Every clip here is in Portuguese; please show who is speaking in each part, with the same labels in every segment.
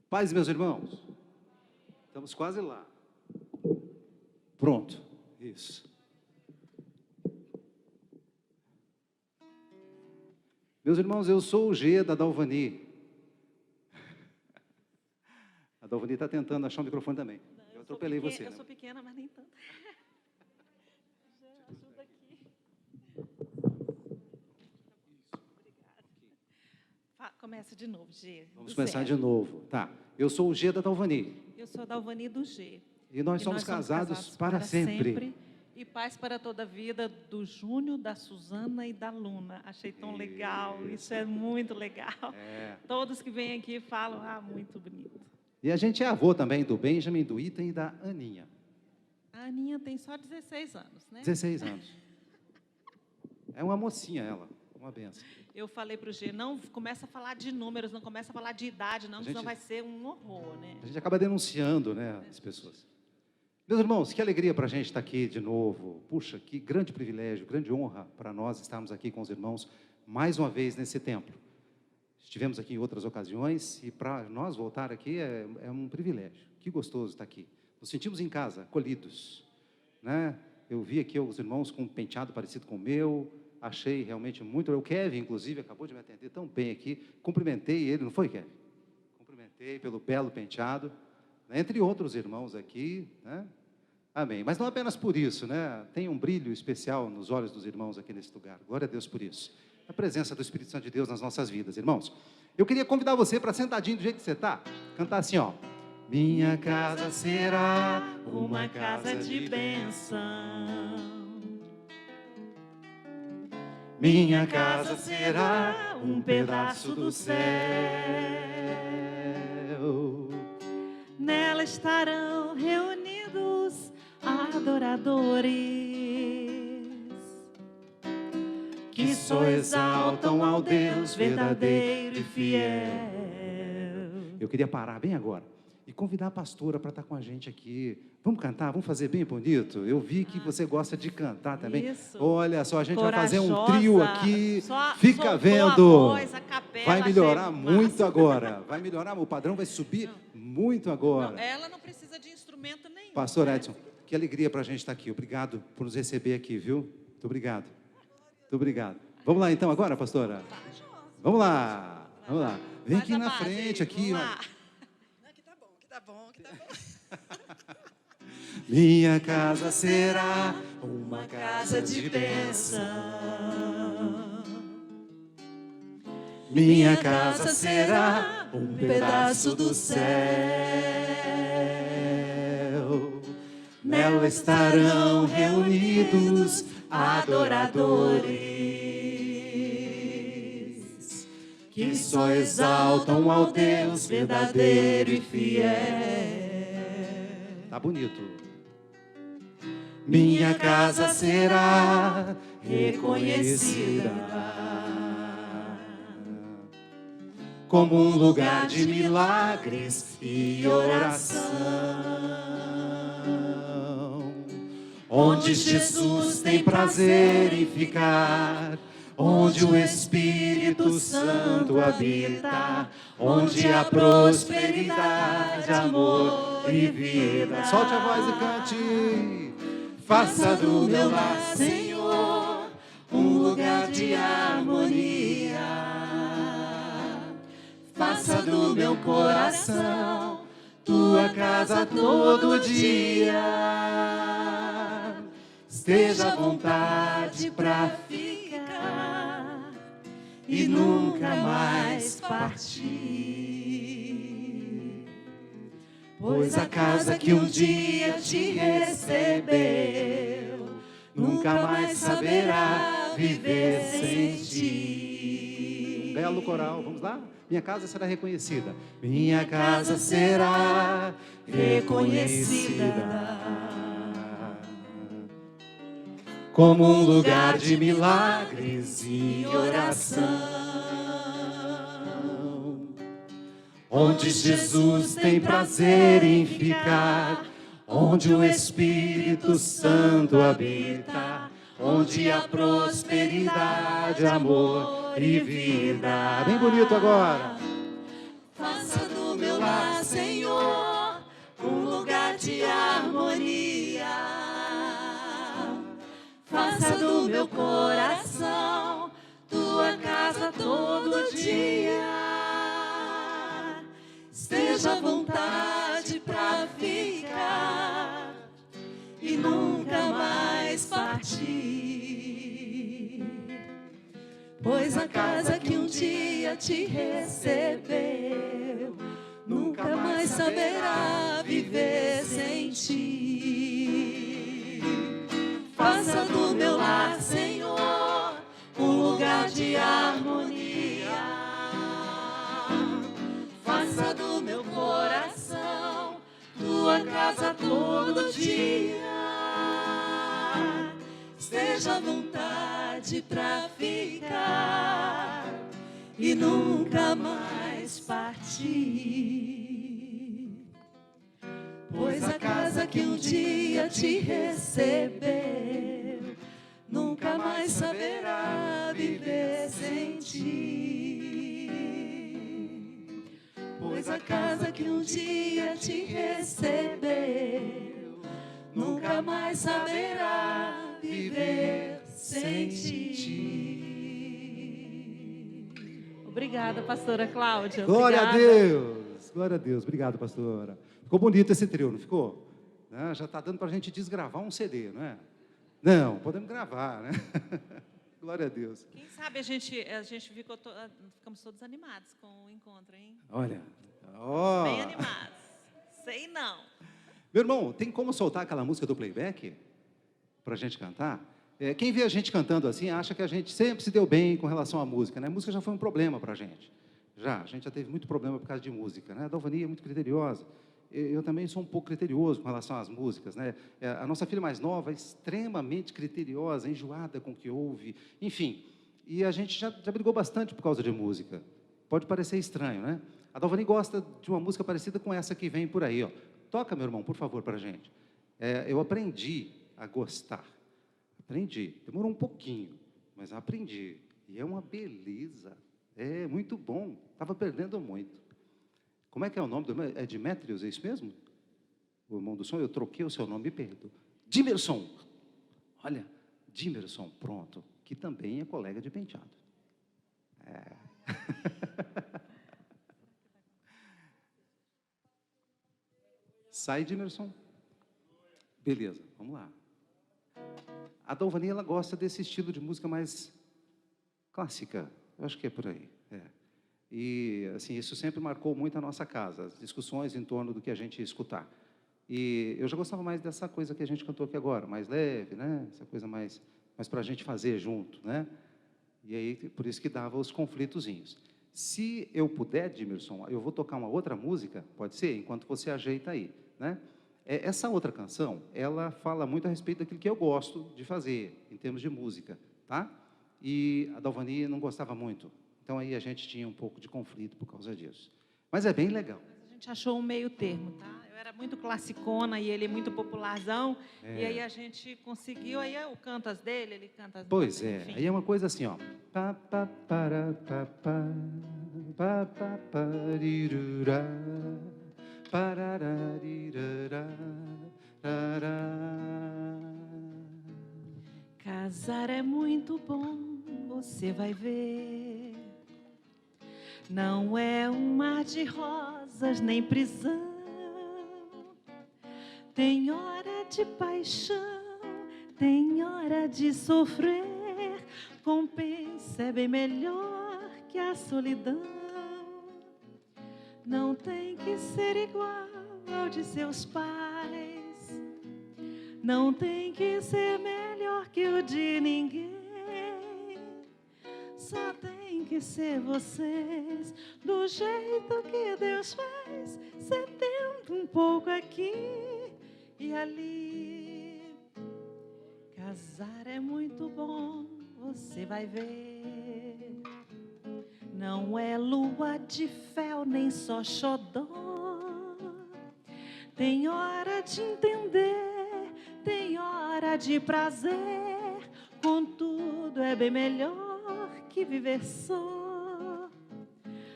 Speaker 1: Paz, meus irmãos, estamos quase lá. Pronto, isso. Meus irmãos, eu sou o G da Dalvani. A Dalvani está tentando achar um microfone também. Eu atropelei você.
Speaker 2: Eu sou pequena, mas nem tanto. Já ajuda aqui. Obrigada. Começa de novo, G.
Speaker 1: Vamos começar de novo. Tá. Eu sou o G da Dalvani.
Speaker 2: Eu sou a Dalvani do G.
Speaker 1: E nós somos casados para sempre.
Speaker 2: E paz para toda a vida do Júnior, da Suzana e da Luna. Achei tão legal, isso é muito legal. Todos que vêm aqui falam, muito bonito.
Speaker 1: E a gente é avô também do Benjamin, do Ethan e da Aninha.
Speaker 2: A Aninha tem só 16 anos, né?
Speaker 1: 16 anos. É uma mocinha ela, uma benção.
Speaker 2: Eu falei para o G, não começa a falar de números, não começa a falar de idade, não, senão vai ser um horror, né?
Speaker 1: A gente acaba denunciando, né, as pessoas. Meus irmãos, que alegria para a gente estar aqui de novo. Puxa, que grande privilégio, grande honra para nós estarmos aqui com os irmãos mais uma vez nesse templo. Estivemos aqui em outras ocasiões e para nós voltar aqui é um privilégio. Que gostoso estar aqui. Nos sentimos em casa, acolhidos, né? Eu vi aqui os irmãos com um penteado parecido com o meu, achei realmente muito... O Kevin, inclusive, acabou de me atender tão bem aqui. Cumprimentei ele, não foi, Kevin? Cumprimentei pelo belo penteado, né? Entre outros irmãos aqui, né? Amém. Mas não apenas por isso, né? Tem um brilho especial nos olhos dos irmãos aqui nesse lugar. Glória a Deus por isso. A presença do Espírito Santo de Deus nas nossas vidas, irmãos. Eu queria convidar você para sentadinho do jeito que você está, cantar assim, ó. Minha casa será
Speaker 2: uma casa de bênção.
Speaker 1: Minha casa será um pedaço do céu.
Speaker 2: Nela estarão reunidos adoradores que só exaltam ao Deus verdadeiro e fiel.
Speaker 1: Eu queria parar bem agora e convidar a pastora para estar com a gente aqui. Vamos cantar? Vamos fazer bem bonito? Eu vi que você gosta de cantar também.
Speaker 2: Isso.
Speaker 1: Olha só, a gente
Speaker 2: Corajosa,
Speaker 1: vai fazer um trio aqui.
Speaker 2: Fica
Speaker 1: vendo.
Speaker 2: A capela,
Speaker 1: vai melhorar muito agora. Vai melhorar, o padrão vai subir muito agora.
Speaker 2: Não, ela não precisa de instrumento nenhum.
Speaker 1: Pastor Edson, que alegria para a gente estar aqui. Obrigado por nos receber aqui, viu? Muito obrigado. Muito obrigado. Vamos lá então agora, pastora? Vamos lá. Vamos lá. Vem aqui na frente, aqui.
Speaker 3: Que tá bom.
Speaker 1: Minha casa será uma casa de bênção. Minha casa será um pedaço do céu. Nela estarão reunidos adoradores que só exaltam ao Deus verdadeiro e fiel. Tá bonito. Minha casa será reconhecida como um lugar de milagres e oração, onde Jesus tem prazer em ficar, onde o Espírito Santo habita, onde há prosperidade, amor e vida. Solte a voz e cante. Faça do meu lar, Senhor, um lugar de harmonia. Faça do meu coração tua casa todo dia. Esteja à vontade pra ficar e nunca mais partir. Pois a casa que um dia te recebeu nunca mais saberá viver sem ti. Belo coral, vamos lá? Minha casa será reconhecida. Minha casa será reconhecida como um lugar de milagres e oração, onde Jesus tem prazer em ficar, onde o Espírito Santo habita, onde há prosperidade, amor e vida. Bem bonito agora.
Speaker 3: Faça do meu lar,
Speaker 4: Senhor, um lugar de harmonia. Faça do meu coração tua casa todo dia. Esteja à vontade pra ficar e nunca mais partir. Pois a casa que um dia te recebeu nunca mais saberá viver sem ti. Faça do meu lar, Senhor, um lugar de harmonia. Faça do meu coração tua casa todo dia. Esteja à vontade pra ficar e nunca mais partir. Pois a casa que um dia te recebeu nunca mais saberá viver sem ti. Pois a casa que um dia te recebeu nunca mais saberá viver sem ti.
Speaker 2: Obrigada, pastora Cláudia.
Speaker 1: Glória
Speaker 2: Obrigada.
Speaker 1: a Deus! Glória a Deus. Obrigado, pastora. Ficou bonito esse trio, não ficou? Né? Já está dando para a gente desgravar um CD, não é? Não, podemos gravar, né? Glória a Deus.
Speaker 2: Quem sabe a gente ficamos todos animados com o encontro, hein?
Speaker 1: Olha, ó.
Speaker 2: Bem animados. Sei não.
Speaker 1: Meu irmão, tem como soltar aquela música do playback para a gente cantar? Quem vê a gente cantando assim, acha que a gente sempre se deu bem com relação à música, né? A música já foi um problema para a gente. A gente já teve muito problema por causa de música, né? A Dalvani é muito criteriosa. Eu também sou um pouco criterioso com relação às músicas, né? A nossa filha mais nova é extremamente criteriosa, enjoada com o que ouve, enfim. E a gente já brigou bastante por causa de música. Pode parecer estranho, né? A Dalvani gosta de uma música parecida com essa que vem por aí, ó. Toca, meu irmão, por favor, para a gente. Eu aprendi a gostar. Aprendi. Demorou um pouquinho, mas aprendi. E é uma beleza. É muito bom. Estava perdendo muito. Como é que é o nome do irmão? É Demétrios, é isso mesmo? O irmão do som, eu troquei o seu nome, me perdoa. Dimerson. Olha, Dimerson, pronto. Que também é colega de penteado. Sai, Dimerson. Beleza, vamos lá. A Dalvani, ela gosta desse estilo de música mais clássica. Eu acho que é por aí. E, assim, isso sempre marcou muito a nossa casa, as discussões em torno do que a gente ia escutar. E eu já gostava mais dessa coisa que a gente cantou aqui agora, mais leve, né? Essa coisa mais para a gente fazer junto, né? E aí, por isso que dava os conflitozinhos. Se eu puder, Dimerson, eu vou tocar uma outra música, pode ser? Enquanto você ajeita aí, né? Essa outra canção, ela fala muito a respeito daquilo que eu gosto de fazer, em termos de música, tá? E a Dalvani não gostava muito. Então, aí a gente tinha um pouco de conflito por causa disso. Mas é bem legal.
Speaker 2: A gente achou um meio termo, tá? Eu era muito classicona e ele muito popularzão. E aí a gente conseguiu, aí eu canto as dele, ele canta as minhas.
Speaker 1: Pois é,
Speaker 2: enfim.
Speaker 1: aí é uma coisa assim, ó. Pa, pa, para, pa, pa, pa, pa, parirurá, parararirará, rará.
Speaker 2: Casar é muito bom, você vai ver. Não é um mar de rosas nem prisão. Tem hora de paixão, tem hora de sofrer. Compensa, é bem melhor que a solidão. Não tem que ser igual ao de seus pais. Não tem que ser melhor que o de ninguém. Só tem que ser vocês, do jeito que Deus fez, cedendo um pouco aqui e ali. Casar é muito bom, você vai ver. Não é lua de fel, nem só xodó. Tem hora de entender, tem hora de prazer. Contudo, é bem melhor que viver só.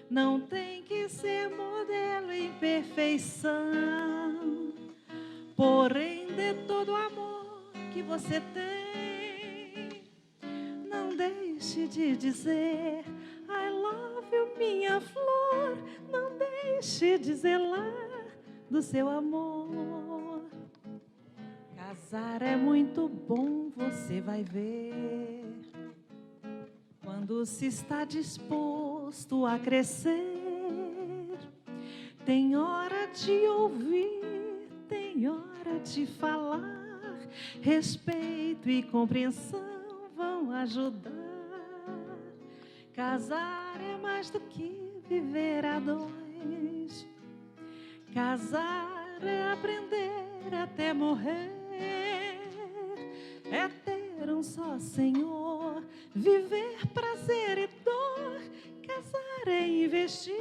Speaker 2: Não tem que quis ser modelo em perfeição, porém de todo o amor que você tem, não deixe de dizer I love you, minha flor. Não deixe de zelar do seu amor. Casar é muito bom, você vai ver, quando se está disposto a crescer. Tem hora de ouvir, tem hora de falar. Respeito e compreensão vão ajudar. Casar é mais do que viver a dois. Casar é aprender até morrer. É ter um só Senhor, viver prazer e dor. Casar é investir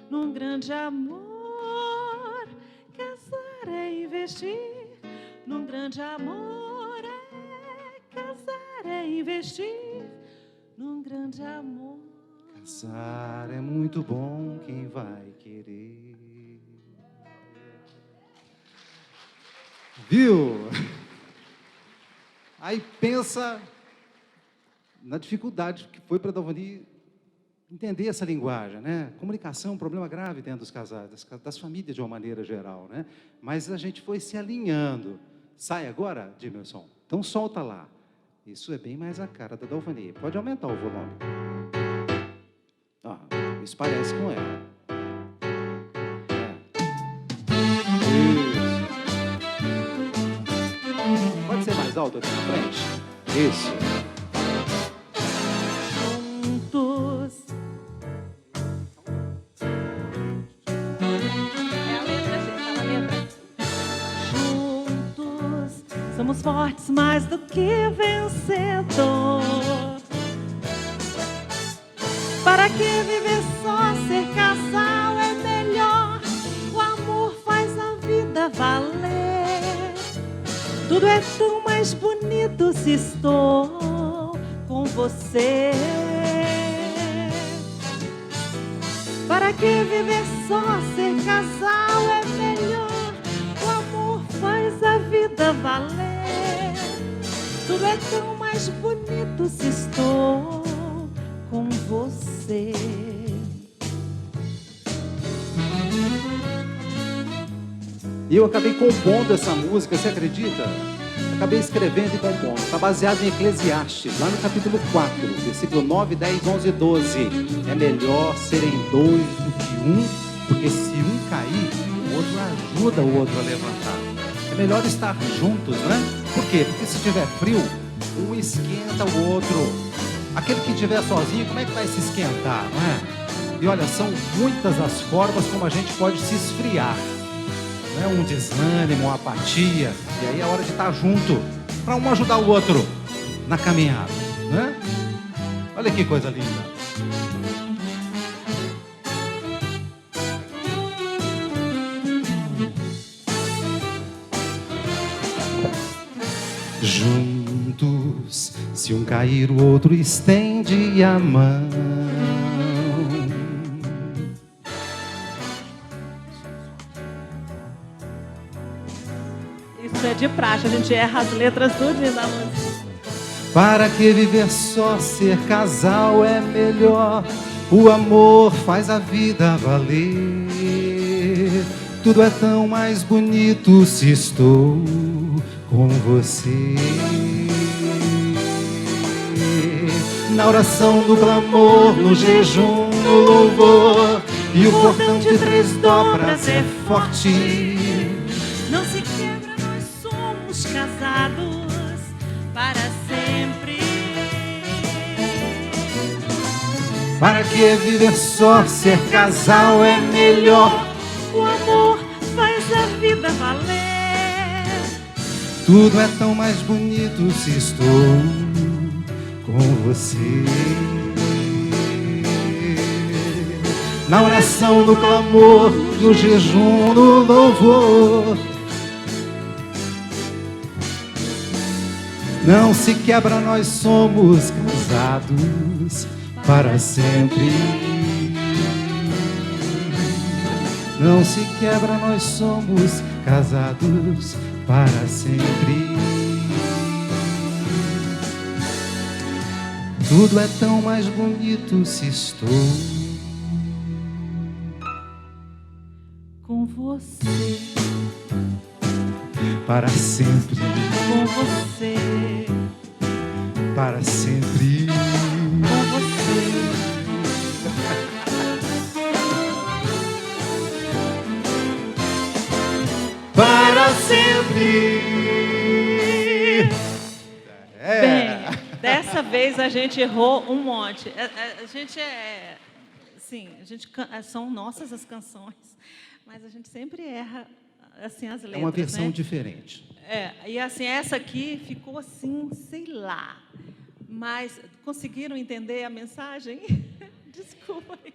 Speaker 2: num grande amor. Casar é investir num grande amor. Casar é investir num grande amor.
Speaker 1: Casar é muito bom, quem vai querer? Viu? Aí pensa na dificuldade que foi para a Dalvani entender essa linguagem, né? Comunicação é um problema grave dentro dos casais, das famílias de uma maneira geral, né? Mas a gente foi se alinhando. Sai agora, Dimerson? Então solta lá. Isso é bem mais a cara da Dalvani. Pode aumentar o volume. Isso parece com ela. Isso. Pode ser mais alto aqui na frente? Isso.
Speaker 2: Juntos. É a letra, gente. Tá na letra. Juntos somos fortes mais do que vencedor. Para que viver só, ser casal é melhor. O amor faz a vida valer. Tudo é tão mais bonito se estou com você. Para que viver só, ser casal é melhor. O amor faz a vida valer. Tudo é tão mais bonito se estou com você.
Speaker 1: E eu acabei compondo essa música, você acredita? Acabei escrevendo e compondo. Está baseado em Eclesiastes, lá no capítulo 4, versículo 9, 10, 11 e 12. É melhor serem dois do que um, porque se um cair, o outro ajuda o outro a levantar. É melhor estar juntos, né? Por quê? Porque se tiver frio, um esquenta o outro. Aquele que estiver sozinho, como é que vai se esquentar, não é? E olha, são muitas as formas como a gente pode se esfriar. Não é? Um desânimo, uma apatia. E aí é hora de estar junto, para um ajudar o outro na caminhada, né? Olha que coisa linda. Juntos, se um cair, o outro estende a mão.
Speaker 2: Isso é de praxe, a gente erra as letras tudinho da música.
Speaker 1: Para que viver só, ser casal é melhor. O amor faz a vida valer. Tudo é tão mais bonito se estou com você. Na oração do clamor, no jejum, no louvor, e o cordão de 3 dobras é forte.
Speaker 2: Não se quebra, nós somos casados para sempre.
Speaker 1: Para que viver só, ser casal é melhor.
Speaker 2: O amor faz a vida valer.
Speaker 1: Tudo é tão mais bonito se estou com você. Na oração, no clamor, no jejum, no louvor, não se quebra, nós somos casados para sempre. não se quebra, nós somos casados para sempre. Tudo é tão mais bonito se estou
Speaker 2: com você,
Speaker 1: para sempre,
Speaker 2: com você,
Speaker 1: para sempre.
Speaker 2: com você.
Speaker 1: Para sempre.
Speaker 2: Bem, dessa vez a gente errou um monte. A gente sim, são nossas as canções, mas a gente sempre erra assim as letras.
Speaker 1: É uma versão
Speaker 2: né?
Speaker 1: diferente.
Speaker 2: E assim, essa aqui ficou assim, sei lá. Mas conseguiram entender a mensagem? Desculpa aí.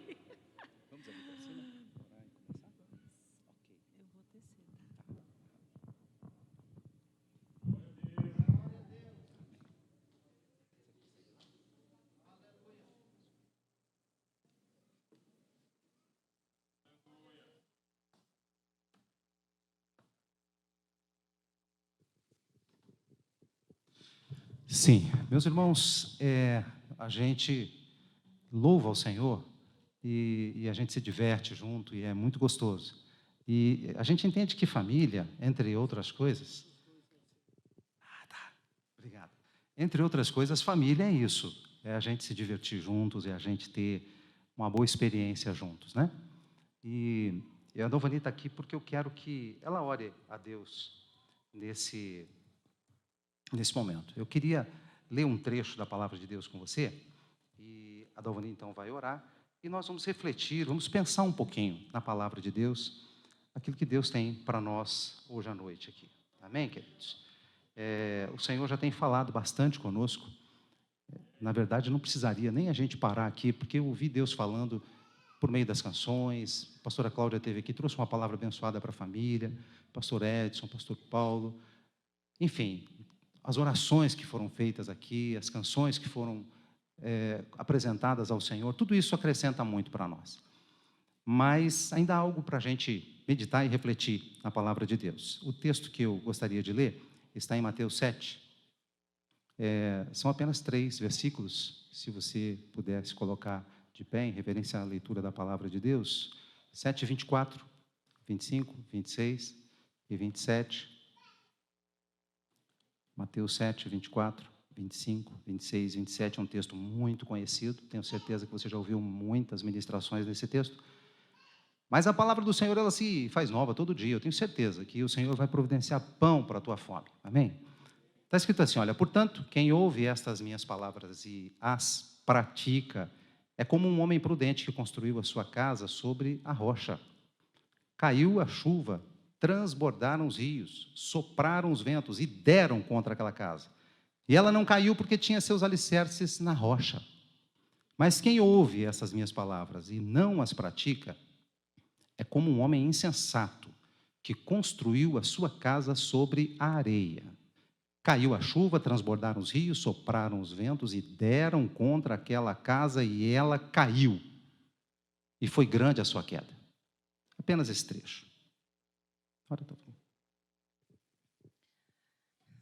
Speaker 1: Sim, meus irmãos, a gente louva ao Senhor e a gente se diverte junto e é muito gostoso. E a gente entende que família, entre outras coisas... tá, obrigado. Entre outras coisas, família é isso, é a gente se divertir juntos, é a gente ter uma boa experiência juntos, né? E a Dovani está aqui porque eu quero que ela ore a Deus nesse momento. Eu queria ler um trecho da palavra de Deus com você, e a Dalvani então vai orar, e nós vamos refletir, vamos pensar um pouquinho na palavra de Deus, aquilo que Deus tem para nós hoje à noite aqui. Amém, queridos? O Senhor já tem falado bastante conosco. Na verdade, não precisaria nem a gente parar aqui, porque eu ouvi Deus falando por meio das canções. A pastora Cláudia esteve aqui, trouxe uma palavra abençoada para a família, pastor Edson, pastor Paulo, enfim, as orações que foram feitas aqui, as canções que foram apresentadas ao Senhor, tudo isso acrescenta muito para nós. Mas ainda há algo para a gente meditar e refletir na palavra de Deus. O texto que eu gostaria de ler está em Mateus 7. São apenas 3 versículos, se você pudesse colocar de pé em reverência à leitura da palavra de Deus. 7, 24, 25, 26 e 27. Mateus 7, 24, 25, 26 e 27 é um texto muito conhecido. Tenho certeza que você já ouviu muitas ministrações nesse texto. Mas a palavra do Senhor, ela se faz nova todo dia. Eu tenho certeza que o Senhor vai providenciar pão para a tua fome. Amém? Está escrito assim, olha, portanto, quem ouve estas minhas palavras e as pratica, é como um homem prudente que construiu a sua casa sobre a rocha. Caiu a chuva, transbordaram os rios, sopraram os ventos e deram contra aquela casa. E ela não caiu porque tinha seus alicerces na rocha. Mas quem ouve essas minhas palavras e não as pratica, é como um homem insensato que construiu a sua casa sobre a areia. Caiu a chuva, transbordaram os rios, sopraram os ventos e deram contra aquela casa e ela caiu. E foi grande a sua queda. Apenas esse trecho.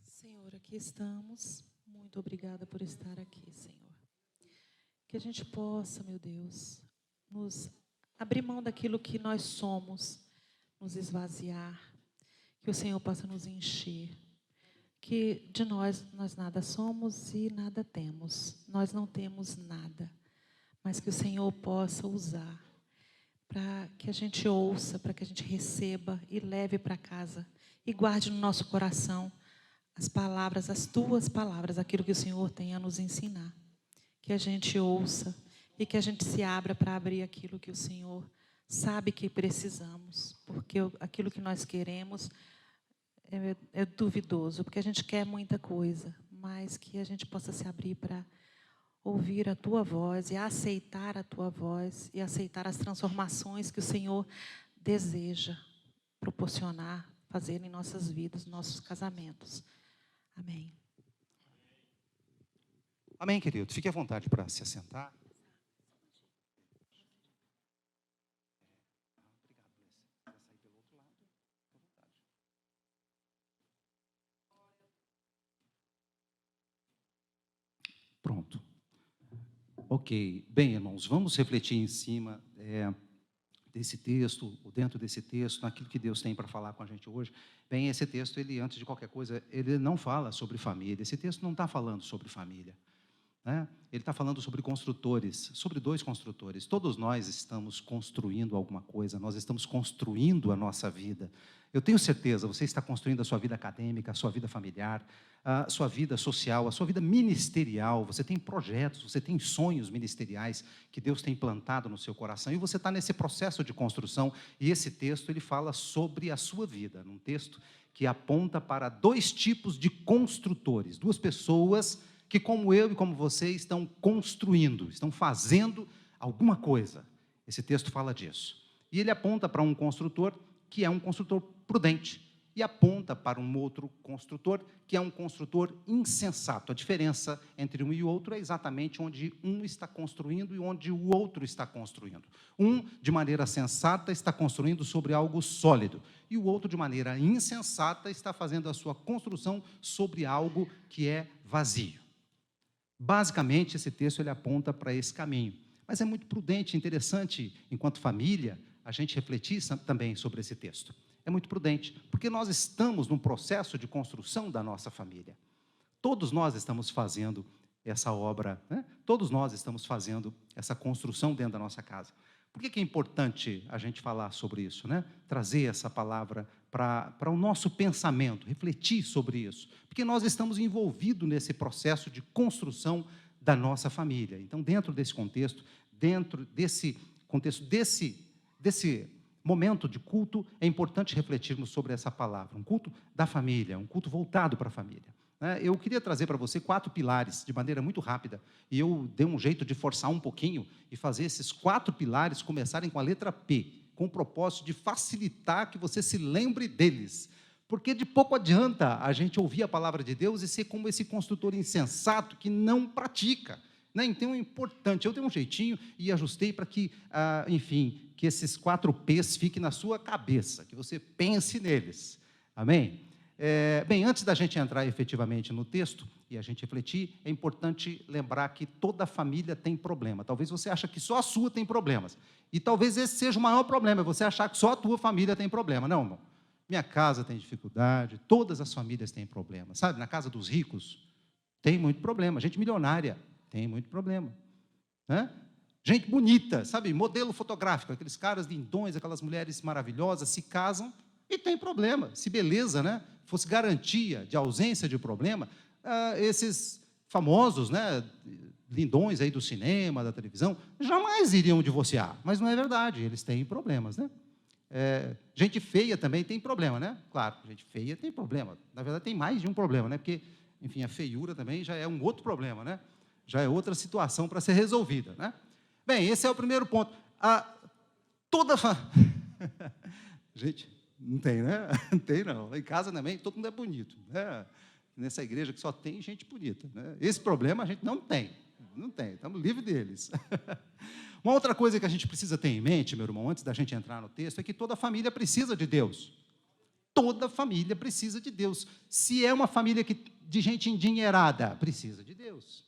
Speaker 2: Senhor, aqui estamos. Muito obrigada por estar aqui, Senhor. Que a gente possa, meu Deus, nos abrir mão daquilo que nós somos, nos esvaziar, que o Senhor possa nos encher, que de nós nada somos e nada temos, nós não temos nada, mas que o Senhor possa usar, para que a gente ouça, para que a gente receba e leve para casa, e guarde no nosso coração as palavras, as tuas palavras, aquilo que o Senhor tem a nos ensinar, que a gente ouça, e que a gente se abra para abrir aquilo que o Senhor sabe que precisamos, porque aquilo que nós queremos é duvidoso, porque a gente quer muita coisa, mas que a gente possa se abrir para ouvir a Tua voz e aceitar a Tua voz e aceitar as transformações que o Senhor deseja proporcionar, fazer em nossas vidas, nossos casamentos. Amém.
Speaker 1: Amém, querido. Fique à vontade para se assentar. Ok. Bem, irmãos, vamos refletir em cima desse texto, ou dentro desse texto, naquilo que Deus tem para falar com a gente hoje. Bem, esse texto, ele, antes de qualquer coisa, ele não fala sobre família. Esse texto não está falando sobre família, né? Ele está falando sobre construtores, sobre 2 construtores. Todos nós estamos construindo alguma coisa, nós estamos construindo a nossa vida. Eu tenho certeza, você está construindo a sua vida acadêmica, a sua vida familiar, a sua vida social, a sua vida ministerial. Você tem projetos, você tem sonhos ministeriais que Deus tem plantado no seu coração, e você está nesse processo de construção. E esse texto, ele fala sobre a sua vida, num texto que aponta para 2 tipos de construtores, 2 pessoas que, como eu e como você, estão construindo, estão fazendo alguma coisa. Esse texto fala disso. E ele aponta para um construtor que é um construtor prudente, e aponta para um outro construtor que é um construtor insensato. A diferença entre um e o outro é exatamente onde um está construindo e onde o outro está construindo. Um, de maneira sensata, está construindo sobre algo sólido, e o outro, de maneira insensata, está fazendo a sua construção sobre algo que é vazio. Basicamente, esse texto ele aponta para esse caminho. Mas é muito prudente, interessante, enquanto família, a gente refletir também sobre esse texto. É muito prudente, porque nós estamos num processo de construção da nossa família. Todos nós estamos fazendo essa obra, né? Todos nós estamos fazendo essa construção dentro da nossa casa. Por que é importante a gente falar sobre isso, né? Trazer essa palavra para o nosso pensamento, refletir sobre isso? Porque nós estamos envolvidos nesse processo de construção da nossa família. Então, dentro desse contexto, desse momento de culto, é importante refletirmos sobre essa palavra, um culto da família, um culto voltado para a família. Eu queria trazer para você 4 pilares, de maneira muito rápida, e eu dei um jeito de forçar um pouquinho e fazer esses 4 pilares começarem com a letra P, com o propósito de facilitar que você se lembre deles. Porque de pouco adianta a gente ouvir a palavra de Deus e ser como esse construtor insensato que não pratica. Então é importante, eu dei um jeitinho e ajustei para que, enfim, que esses 4 P's fiquem na sua cabeça, que você pense neles. Amém? Bem, antes da gente entrar efetivamente no texto e a gente refletir, é importante lembrar que toda família tem problema. Talvez você ache que só a sua tem problemas. E talvez esse seja o maior problema, você achar que só a tua família tem problema. Não, irmão. Minha casa tem dificuldade, todas as famílias têm problema. Sabe, na casa dos ricos, tem muito problema. Gente milionária tem muito problema. Gente bonita, sabe, modelo fotográfico, aqueles caras lindões, aquelas mulheres maravilhosas, se casam e tem problema. Se beleza, fosse garantia de ausência de problema, esses famosos, lindões aí do cinema, da televisão, jamais iriam divorciar. Mas não é verdade, eles têm problemas, gente feia também tem problema, Claro, gente feia tem problema. Na verdade, tem mais de um problema, Porque, enfim, a feiura também já é um outro problema, Já é outra situação para ser resolvida, Bem, esse é o primeiro ponto. Gente, não tem, Não tem, não. Em casa também, todo mundo é bonito, Nessa igreja que só tem gente bonita, Esse problema a gente não tem, estamos livres deles. Uma outra coisa que a gente precisa ter em mente, meu irmão, antes da gente entrar no texto, é que toda família precisa de Deus. Toda família precisa de Deus. Se é uma família de gente endinheirada, precisa de Deus.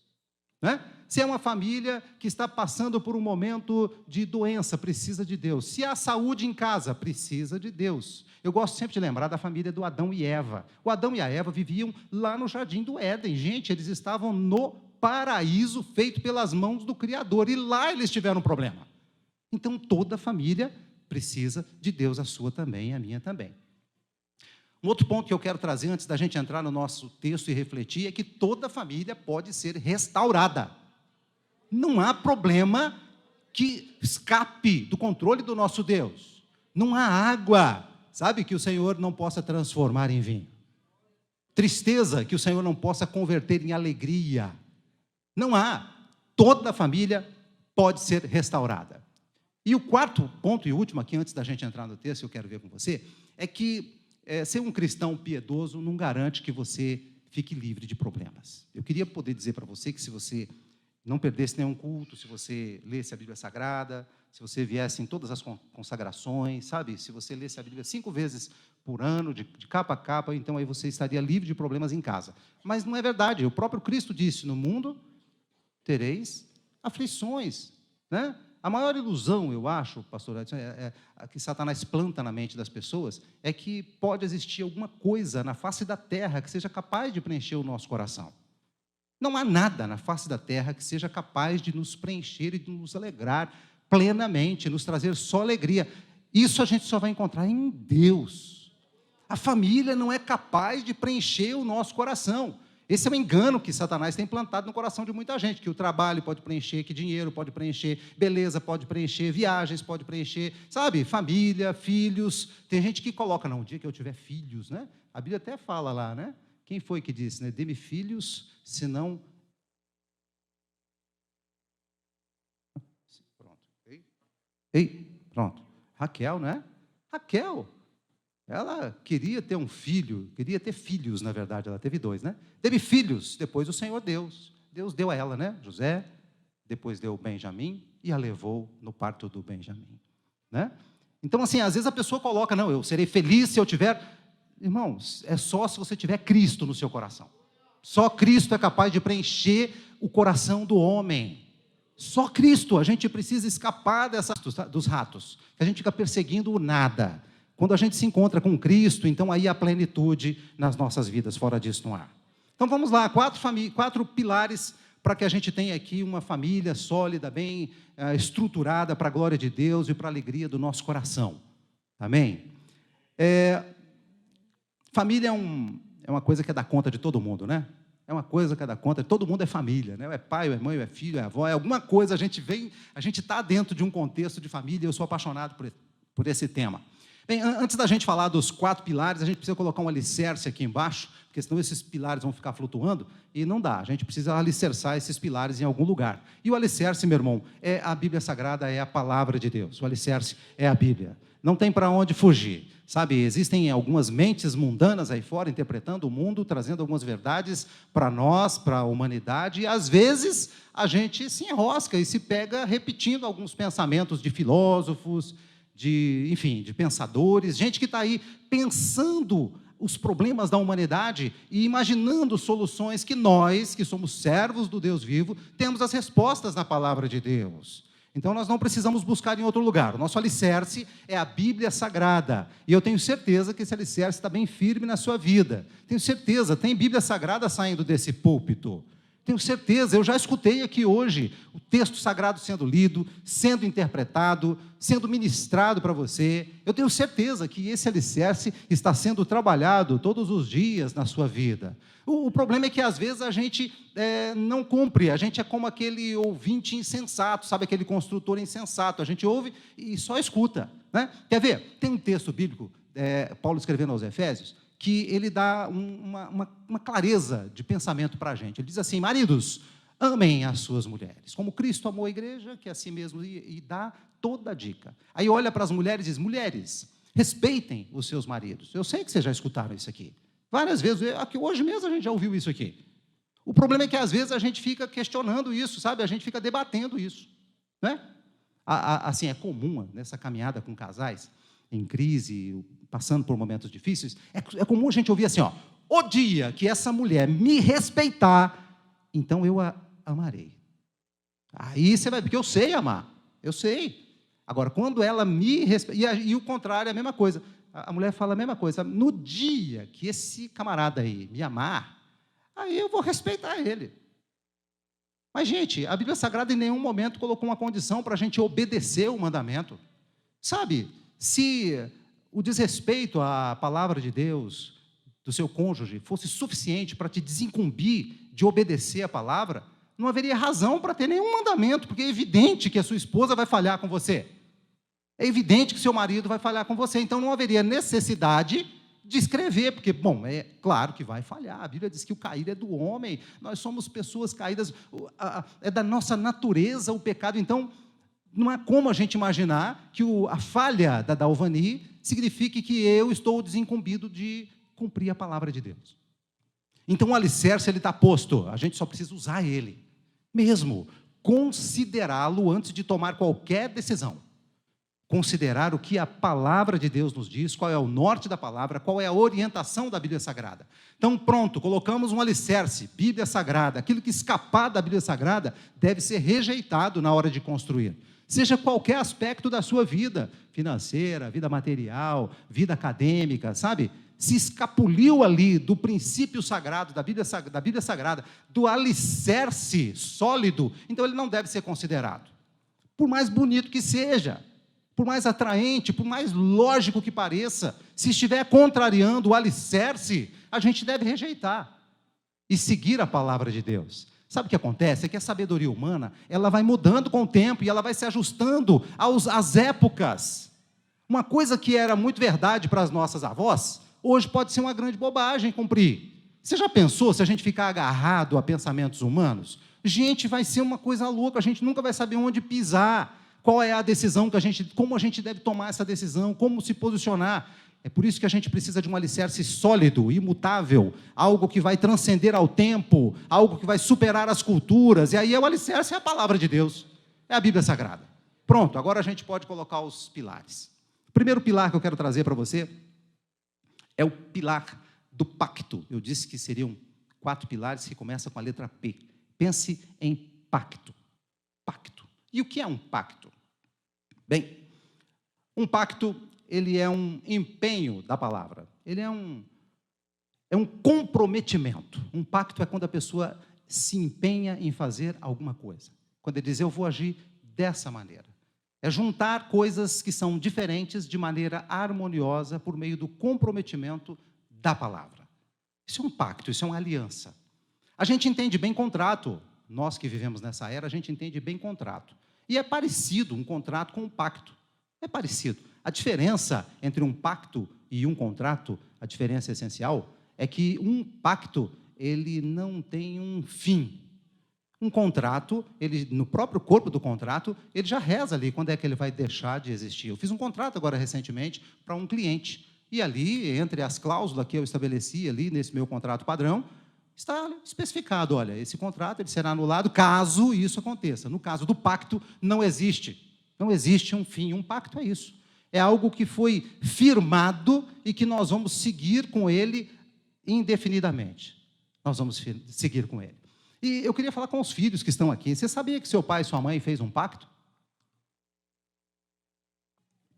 Speaker 1: Se é uma família que está passando por um momento de doença, precisa de Deus. Se há saúde em casa, precisa de Deus. Eu gosto sempre de lembrar da família do Adão e Eva. O Adão e a Eva viviam lá no jardim do Éden. Gente, eles estavam no paraíso feito pelas mãos do Criador, e lá eles tiveram um problema. Então, toda família precisa de Deus, a sua também, a minha também. Um outro ponto que eu quero trazer antes da gente entrar no nosso texto e refletir é que toda família pode ser restaurada. Não há problema que escape do controle do nosso Deus. Não há água, sabe, que o Senhor não possa transformar em vinho. Tristeza que o Senhor não possa converter em alegria. Não há. Toda família pode ser restaurada. E o 4º ponto e último aqui, antes da gente entrar no texto, eu quero ver com você, é que ser um cristão piedoso não garante que você fique livre de problemas. Eu queria poder dizer para você que se você não perdesse nenhum culto, se você lesse a Bíblia Sagrada, se você viesse em todas as consagrações, sabe? Se você lesse a Bíblia 5 vezes por ano, de capa a capa, então aí você estaria livre de problemas em casa. Mas não é verdade. O próprio Cristo disse, no mundo tereis aflições, né? A maior ilusão, eu acho, pastor Edson, que Satanás planta na mente das pessoas, é que pode existir alguma coisa na face da terra que seja capaz de preencher o nosso coração. Não há nada na face da terra que seja capaz de nos preencher e de nos alegrar plenamente, nos trazer só alegria. Isso a gente só vai encontrar em Deus. A família não é capaz de preencher o nosso coração. Esse é o engano que Satanás tem plantado no coração de muita gente, que o trabalho pode preencher, que dinheiro pode preencher, beleza pode preencher, viagens pode preencher, sabe? Família, filhos. Tem gente que coloca, não, o dia que eu tiver filhos, né? A Bíblia até fala lá, né? Quem foi que disse, né? Dê-me filhos, senão... Pronto. Ei, pronto. Raquel, né? Raquel. Ela queria ter um filho, queria ter filhos, na verdade, ela teve 2, né? Teve filhos, depois o Senhor Deus deu a ela, né? José, depois deu Benjamim e a levou no parto do Benjamim, né? Então, assim, às vezes a pessoa coloca, não, eu serei feliz se eu tiver... Irmãos, é só se você tiver Cristo no seu coração. Só Cristo é capaz de preencher o coração do homem. Só Cristo, a gente precisa escapar dos ratos, que a gente fica perseguindo o nada. Quando a gente se encontra com Cristo, então aí há plenitude nas nossas vidas, fora disso não há. Então vamos lá, 4 pilares para que a gente tenha aqui uma família sólida, bem estruturada para a glória de Deus e para a alegria do nosso coração. Amém? Família é uma coisa que é da conta de todo mundo, né? É uma coisa que é da conta, todo mundo é família, né? É pai, é mãe, é filho, é avó, é alguma coisa, a gente está dentro de um contexto de família, eu sou apaixonado por esse tema. Bem, antes da gente falar dos 4 pilares, a gente precisa colocar um alicerce aqui embaixo, porque senão esses pilares vão ficar flutuando, e não dá, a gente precisa alicerçar esses pilares em algum lugar. E o alicerce, meu irmão, é a Bíblia Sagrada, é a palavra de Deus, o alicerce é a Bíblia. Não tem para onde fugir, sabe? Existem algumas mentes mundanas aí fora, interpretando o mundo, trazendo algumas verdades para nós, para a humanidade, e às vezes a gente se enrosca e se pega repetindo alguns pensamentos de filósofos, de pensadores, gente que está aí pensando os problemas da humanidade e imaginando soluções que nós, que somos servos do Deus vivo, temos as respostas na palavra de Deus. Então, nós não precisamos buscar em outro lugar. O nosso alicerce é a Bíblia Sagrada. E eu tenho certeza que esse alicerce está bem firme na sua vida. Tenho certeza, tem Bíblia Sagrada saindo desse púlpito. Tenho certeza, eu já escutei aqui hoje o texto sagrado sendo lido, sendo interpretado, sendo ministrado para você. Eu tenho certeza que esse alicerce está sendo trabalhado todos os dias na sua vida. O problema é que, às vezes, a gente não cumpre, a gente é como aquele ouvinte insensato, sabe, aquele construtor insensato. A gente ouve e só escuta, né? Quer ver? Tem um texto bíblico, Paulo escrevendo aos Efésios, que ele dá uma clareza de pensamento para a gente. Ele diz assim: maridos, amem as suas mulheres, como Cristo amou a igreja, que é assim mesmo, e dá toda a dica. Aí olha para as mulheres e diz: mulheres, respeitem os seus maridos. Eu sei que vocês já escutaram isso aqui várias vezes, aqui hoje mesmo a gente já ouviu isso aqui. O problema é que às vezes a gente fica questionando isso, sabe? A gente fica debatendo isso, né? Assim, é comum nessa caminhada com casais em crise, passando por momentos difíceis, é comum a gente ouvir assim, ó: o dia que essa mulher me respeitar, então eu a amarei. Aí você vai, porque eu sei amar, eu sei. Agora, quando ela me respeita, e o contrário é a mesma coisa, a mulher fala a mesma coisa: no dia que esse camarada aí me amar, aí eu vou respeitar ele. Mas, gente, a Bíblia Sagrada em nenhum momento colocou uma condição para a gente obedecer o mandamento. Sabe, se o desrespeito à palavra de Deus, do seu cônjuge, fosse suficiente para te desincumbir de obedecer a palavra, não haveria razão para ter nenhum mandamento, porque é evidente que a sua esposa vai falhar com você. É evidente que seu marido vai falhar com você, então não haveria necessidade de escrever, porque, bom, é claro que vai falhar. A Bíblia diz que o cair é do homem, nós somos pessoas caídas, é da nossa natureza o pecado, então não há como a gente imaginar que a falha da Dalvani signifique que eu estou desincumbido de cumprir a palavra de Deus. Então o alicerce ele está posto, a gente só precisa usar ele, mesmo, considerá-lo antes de tomar qualquer decisão. considerar o que a palavra de Deus nos diz, qual é o norte da palavra, qual é a orientação da Bíblia Sagrada. Então, pronto, colocamos um alicerce, Bíblia Sagrada. Aquilo que escapar da Bíblia Sagrada deve ser rejeitado na hora de construir. Seja qualquer aspecto da sua vida, financeira, vida material, vida acadêmica, sabe? Se escapuliu ali do princípio sagrado, da Bíblia Sagrada, do alicerce sólido, então ele não deve ser considerado. Por mais bonito que seja, por mais atraente, por mais lógico que pareça, se estiver contrariando o alicerce, a gente deve rejeitar e seguir a palavra de Deus. Sabe o que acontece? É que a sabedoria humana, ela vai mudando com o tempo e ela vai se ajustando às épocas. Uma coisa que era muito verdade para as nossas avós, hoje pode ser uma grande bobagem cumprir. Você já pensou se a gente ficar agarrado a pensamentos humanos? Gente, vai ser uma coisa louca, a gente nunca vai saber onde pisar. Qual é a decisão como a gente deve tomar essa decisão, como se posicionar. É por isso que a gente precisa de um alicerce sólido, imutável, algo que vai transcender ao tempo, algo que vai superar as culturas, e aí o alicerce é a palavra de Deus, é a Bíblia Sagrada. Pronto, agora a gente pode colocar os pilares. O primeiro pilar que eu quero trazer para você é o pilar do pacto. Eu disse que seriam 4 pilares que começam com a letra P. Pense em pacto. Pacto. E o que é um pacto? Bem, um pacto, ele é um empenho da palavra. Ele é um comprometimento. Um pacto é quando a pessoa se empenha em fazer alguma coisa. Quando ele diz, eu vou agir dessa maneira. É juntar coisas que são diferentes de maneira harmoniosa por meio do comprometimento da palavra. Isso é um pacto, isso é uma aliança. A gente entende bem contrato. Nós que vivemos nessa era, a gente entende bem contrato. E é parecido um contrato com um pacto. É parecido. A diferença entre um pacto e um contrato, a diferença essencial, é que um pacto, ele não tem um fim. Um contrato, ele, no próprio corpo do contrato, ele já reza ali quando é que ele vai deixar de existir. Eu fiz um contrato agora recentemente para um cliente. E ali, entre as cláusulas que eu estabeleci ali nesse meu contrato padrão, está especificado, olha, esse contrato ele será anulado caso isso aconteça. No caso do pacto, não existe um fim. Um pacto é isso. É algo que foi firmado e que nós vamos seguir com ele indefinidamente. Nós vamos seguir com ele. E eu queria falar com os filhos que estão aqui. Você sabia que seu pai e sua mãe fez um pacto?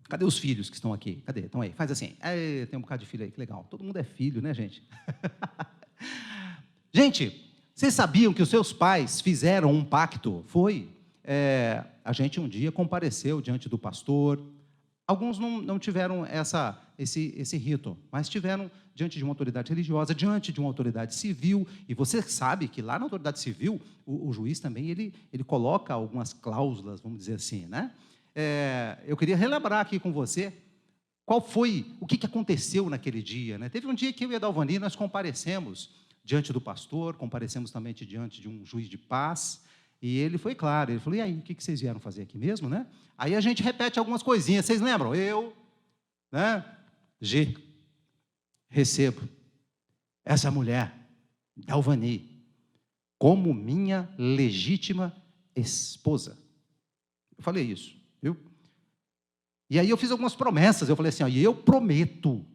Speaker 1: Cadê os filhos que estão aqui? Cadê? Estão aí. Faz assim. Tem um bocado de filho aí, que legal. Todo mundo é filho, né, gente? Gente, vocês sabiam que os seus pais fizeram um pacto? A gente um dia compareceu diante do pastor. Alguns não tiveram esse rito, mas tiveram diante de uma autoridade religiosa, diante de uma autoridade civil. E você sabe que lá na autoridade civil, o juiz também, ele coloca algumas cláusulas, vamos dizer assim, né? Eu queria relembrar aqui com você o que aconteceu naquele dia, né? Teve um dia que eu e a Dalvani, nós comparecemos diante do pastor, comparecemos também diante de um juiz de paz, e ele foi claro, ele falou, e aí, o que vocês vieram fazer aqui mesmo, né? Aí a gente repete algumas coisinhas, vocês lembram? Eu, né, G, recebo essa mulher, Dalvani, como minha legítima esposa. Eu falei isso, viu? E aí eu fiz algumas promessas, eu falei assim, e eu prometo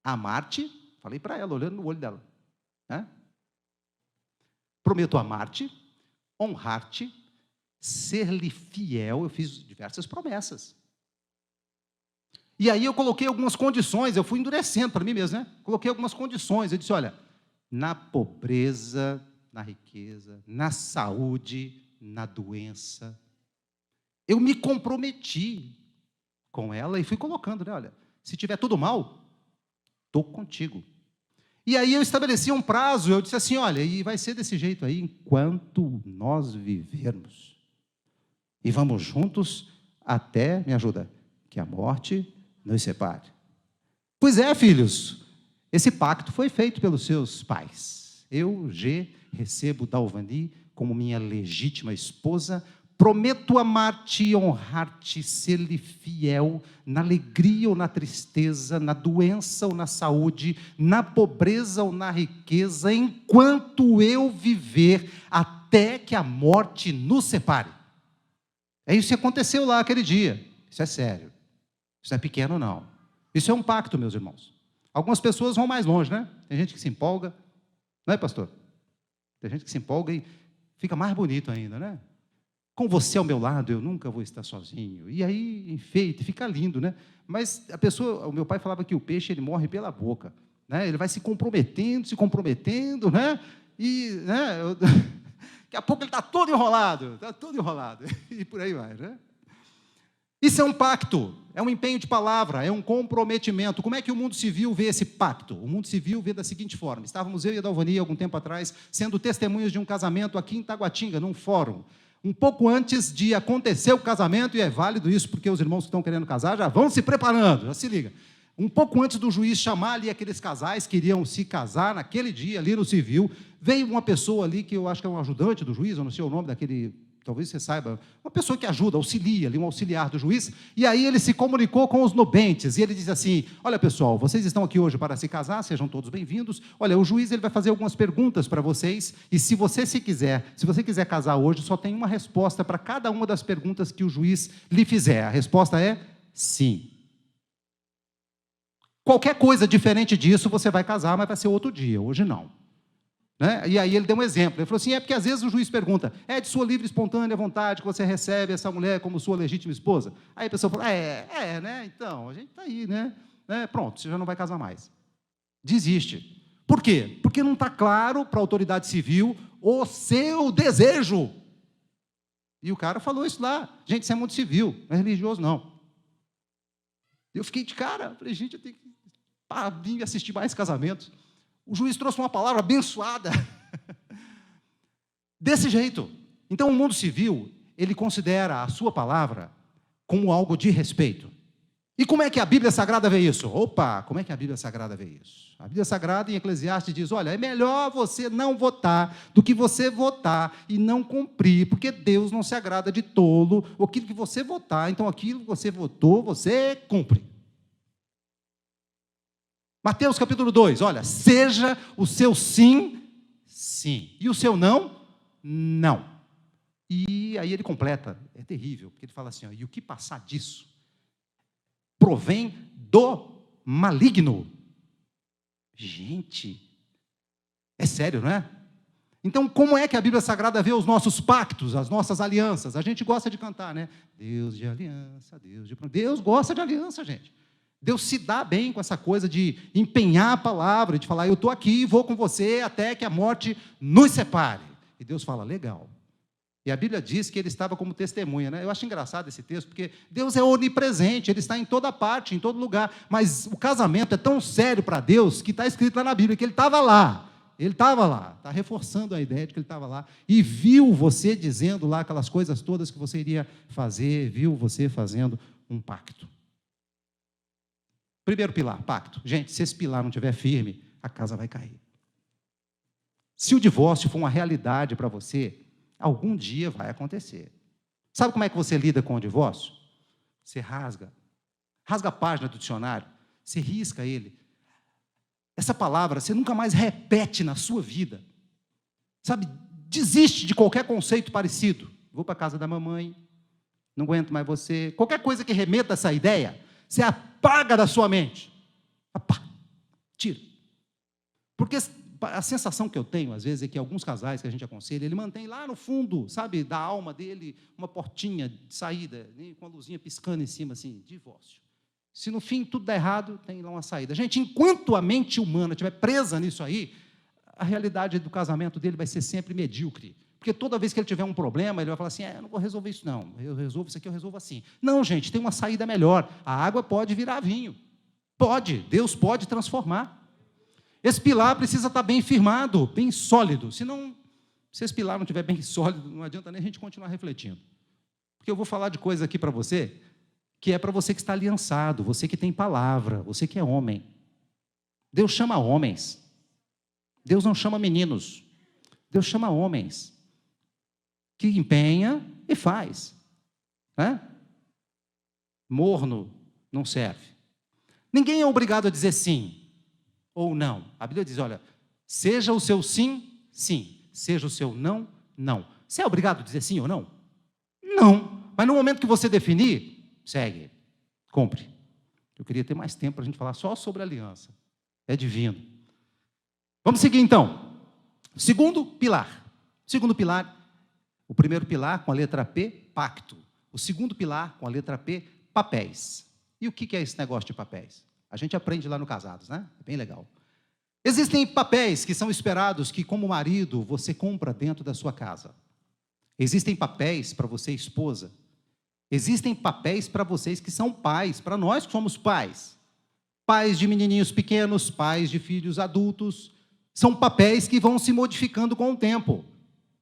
Speaker 1: amar-te, falei para ela, olhando no olho dela, né? Prometo amar-te, honrar-te, ser-lhe fiel. Eu fiz diversas promessas. E aí eu coloquei algumas condições, eu fui endurecendo para mim mesmo, né? Coloquei algumas condições, eu disse, olha, na pobreza, na riqueza, na saúde, na doença, eu me comprometi com ela e fui colocando, né? Olha, se tiver tudo mal, estou contigo. E aí eu estabeleci um prazo, eu disse assim, olha, e vai ser desse jeito aí enquanto nós vivermos. E vamos juntos até, me ajuda, que a morte nos separe. Pois é, filhos, esse pacto foi feito pelos seus pais. Eu, G, recebo Dalvani como minha legítima esposa, prometo amar-te, honrar-te, ser-lhe fiel, na alegria ou na tristeza, na doença ou na saúde, na pobreza ou na riqueza, enquanto eu viver, até que a morte nos separe. É isso que aconteceu lá aquele dia. Isso é sério. Isso não é pequeno, não. Isso é um pacto, meus irmãos. Algumas pessoas vão mais longe, né? Tem gente que se empolga, não é, pastor? Tem gente que se empolga e fica mais bonito ainda, né? Com você ao meu lado, eu nunca vou estar sozinho. E aí, enfeite, fica lindo, né? Mas a pessoa, o meu pai falava que o peixe, ele morre pela boca, né? Ele vai se comprometendo, né? E, né? Daqui a pouco ele está todo enrolado, e por aí vai, né? Isso é um pacto, é um empenho de palavra, é um comprometimento. Como é que o mundo civil vê esse pacto? O mundo civil vê da seguinte forma: estávamos eu e a Dalvani, algum tempo atrás, sendo testemunhas de um casamento aqui em Taguatinga, num fórum. Um pouco antes de acontecer o casamento, e é válido isso, porque os irmãos que estão querendo casar já vão se preparando, já se liga. Um pouco antes do juiz chamar ali aqueles casais que iriam se casar naquele dia, ali no civil, veio uma pessoa ali, que eu acho que é um ajudante do juiz, eu não sei o nome daquele, talvez você saiba, uma pessoa que ajuda, auxilia ali, um auxiliar do juiz, e aí ele se comunicou com os nubentes, e ele diz assim: olha pessoal, vocês estão aqui hoje para se casar, sejam todos bem-vindos, olha, o juiz ele vai fazer algumas perguntas para vocês, e se você quiser casar hoje, só tem uma resposta para cada uma das perguntas que o juiz lhe fizer, a resposta é sim. Qualquer coisa diferente disso, você vai casar, mas vai ser outro dia, hoje não. Né? E aí ele deu um exemplo, ele falou assim: é porque às vezes o juiz pergunta, é de sua livre e espontânea vontade que você recebe essa mulher como sua legítima esposa? Aí a pessoa fala, né, então, a gente está aí, né? Pronto, você já não vai casar mais. Desiste. Por quê? Porque não está claro para a autoridade civil o seu desejo. E o cara falou isso lá: gente, isso é muito civil, não é religioso não. Eu fiquei de cara, falei, gente, eu tenho que vir assistir mais casamentos. O juiz trouxe uma palavra abençoada. Desse jeito. Então, o mundo civil, ele considera a sua palavra como algo de respeito. E como é que a Bíblia Sagrada vê isso? Como é que a Bíblia Sagrada vê isso? A Bíblia Sagrada, em Eclesiastes, diz, olha, é melhor você não votar do que você votar e não cumprir, porque Deus não se agrada de tolo. Aquilo que você votar, então aquilo que você votou, você cumpre. Mateus capítulo 2, olha, seja o seu sim, sim, e o seu não, não. E aí ele completa, é terrível, porque ele fala assim, ó, e o que passar disso provém do maligno. Gente, é sério, não é? Então, como é que a Bíblia Sagrada vê os nossos pactos, as nossas alianças? A gente gosta de cantar, né? Deus de aliança, Deus gosta de aliança, gente. Deus se dá bem com essa coisa de empenhar a palavra, de falar, eu estou aqui e vou com você até que a morte nos separe. E Deus fala, legal. E a Bíblia diz que ele estava como testemunha, né? Eu acho engraçado esse texto, porque Deus é onipresente, ele está em toda parte, em todo lugar, mas o casamento é tão sério para Deus, que está escrito lá na Bíblia, que ele estava lá, está reforçando a ideia de que ele estava lá, e viu você dizendo lá aquelas coisas todas que você iria fazer, viu você fazendo um pacto. Primeiro pilar, pacto. Gente, se esse pilar não estiver firme, a casa vai cair. Se o divórcio for uma realidade para você, algum dia vai acontecer. Sabe como é que você lida com o divórcio? Você rasga a página do dicionário, você risca ele. Essa palavra você nunca mais repete na sua vida. Sabe, desiste de qualquer conceito parecido. Vou para a casa da mamãe, não aguento mais você. Qualquer coisa que remeta a essa ideia, você apaga da sua mente. Tira. Porque a sensação que eu tenho, às vezes, é que alguns casais que a gente aconselha, ele mantém lá no fundo, sabe, da alma dele, uma portinha de saída, com a luzinha piscando em cima, assim, divórcio. Se no fim tudo der errado, tem lá uma saída. Gente, enquanto a mente humana estiver presa nisso aí, a realidade do casamento dele vai ser sempre medíocre. Porque toda vez que ele tiver um problema, ele vai falar assim, eu não vou resolver isso não, eu resolvo isso aqui, eu resolvo assim. Não, gente, tem uma saída melhor. A água pode virar vinho. Pode, Deus pode transformar. Esse pilar precisa estar bem firmado, bem sólido. Senão, se esse pilar não estiver bem sólido, não adianta nem a gente continuar refletindo. Porque eu vou falar de coisa aqui para você, que é para você que está aliançado, você que tem palavra, você que é homem. Deus chama homens. Deus não chama meninos. Deus chama homens. Que empenha e faz. Né? Morno não serve. Ninguém é obrigado a dizer sim ou não. A Bíblia diz, olha, seja o seu sim, sim. Seja o seu não, não. Você é obrigado a dizer sim ou não? Não. Mas no momento que você definir, segue, cumpre. Eu queria ter mais tempo para a gente falar só sobre aliança. É divino. Vamos seguir então. Segundo pilar. Segundo pilar, o primeiro pilar com a letra P, pacto. O segundo pilar com a letra P, papéis. E o que é esse negócio de papéis? A gente aprende lá no Casados, né? É bem legal. Existem papéis que são esperados que, como marido, você compra dentro da sua casa. Existem papéis para você, esposa. Existem papéis para vocês que são pais, para nós que somos pais. Pais de menininhos pequenos, pais de filhos adultos. São papéis que vão se modificando com o tempo.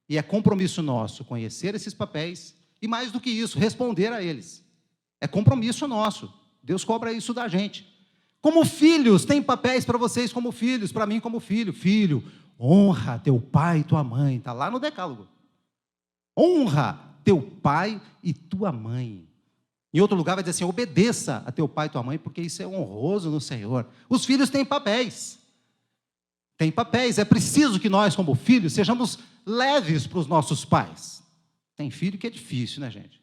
Speaker 1: E é compromisso nosso conhecer esses papéis e, mais do que isso, responder a eles. É compromisso nosso. Deus cobra isso da gente. Como filhos, tem papéis para vocês como filhos, para mim como filho. Filho, honra teu pai e tua mãe. Está lá no decálogo. Honra teu pai e tua mãe. Em outro lugar vai dizer assim, obedeça a teu pai e tua mãe, porque isso é honroso no Senhor. Os filhos têm papéis. Tem papéis. É preciso que nós, como filhos, sejamos leves para os nossos pais. Tem filho que é difícil, né, gente?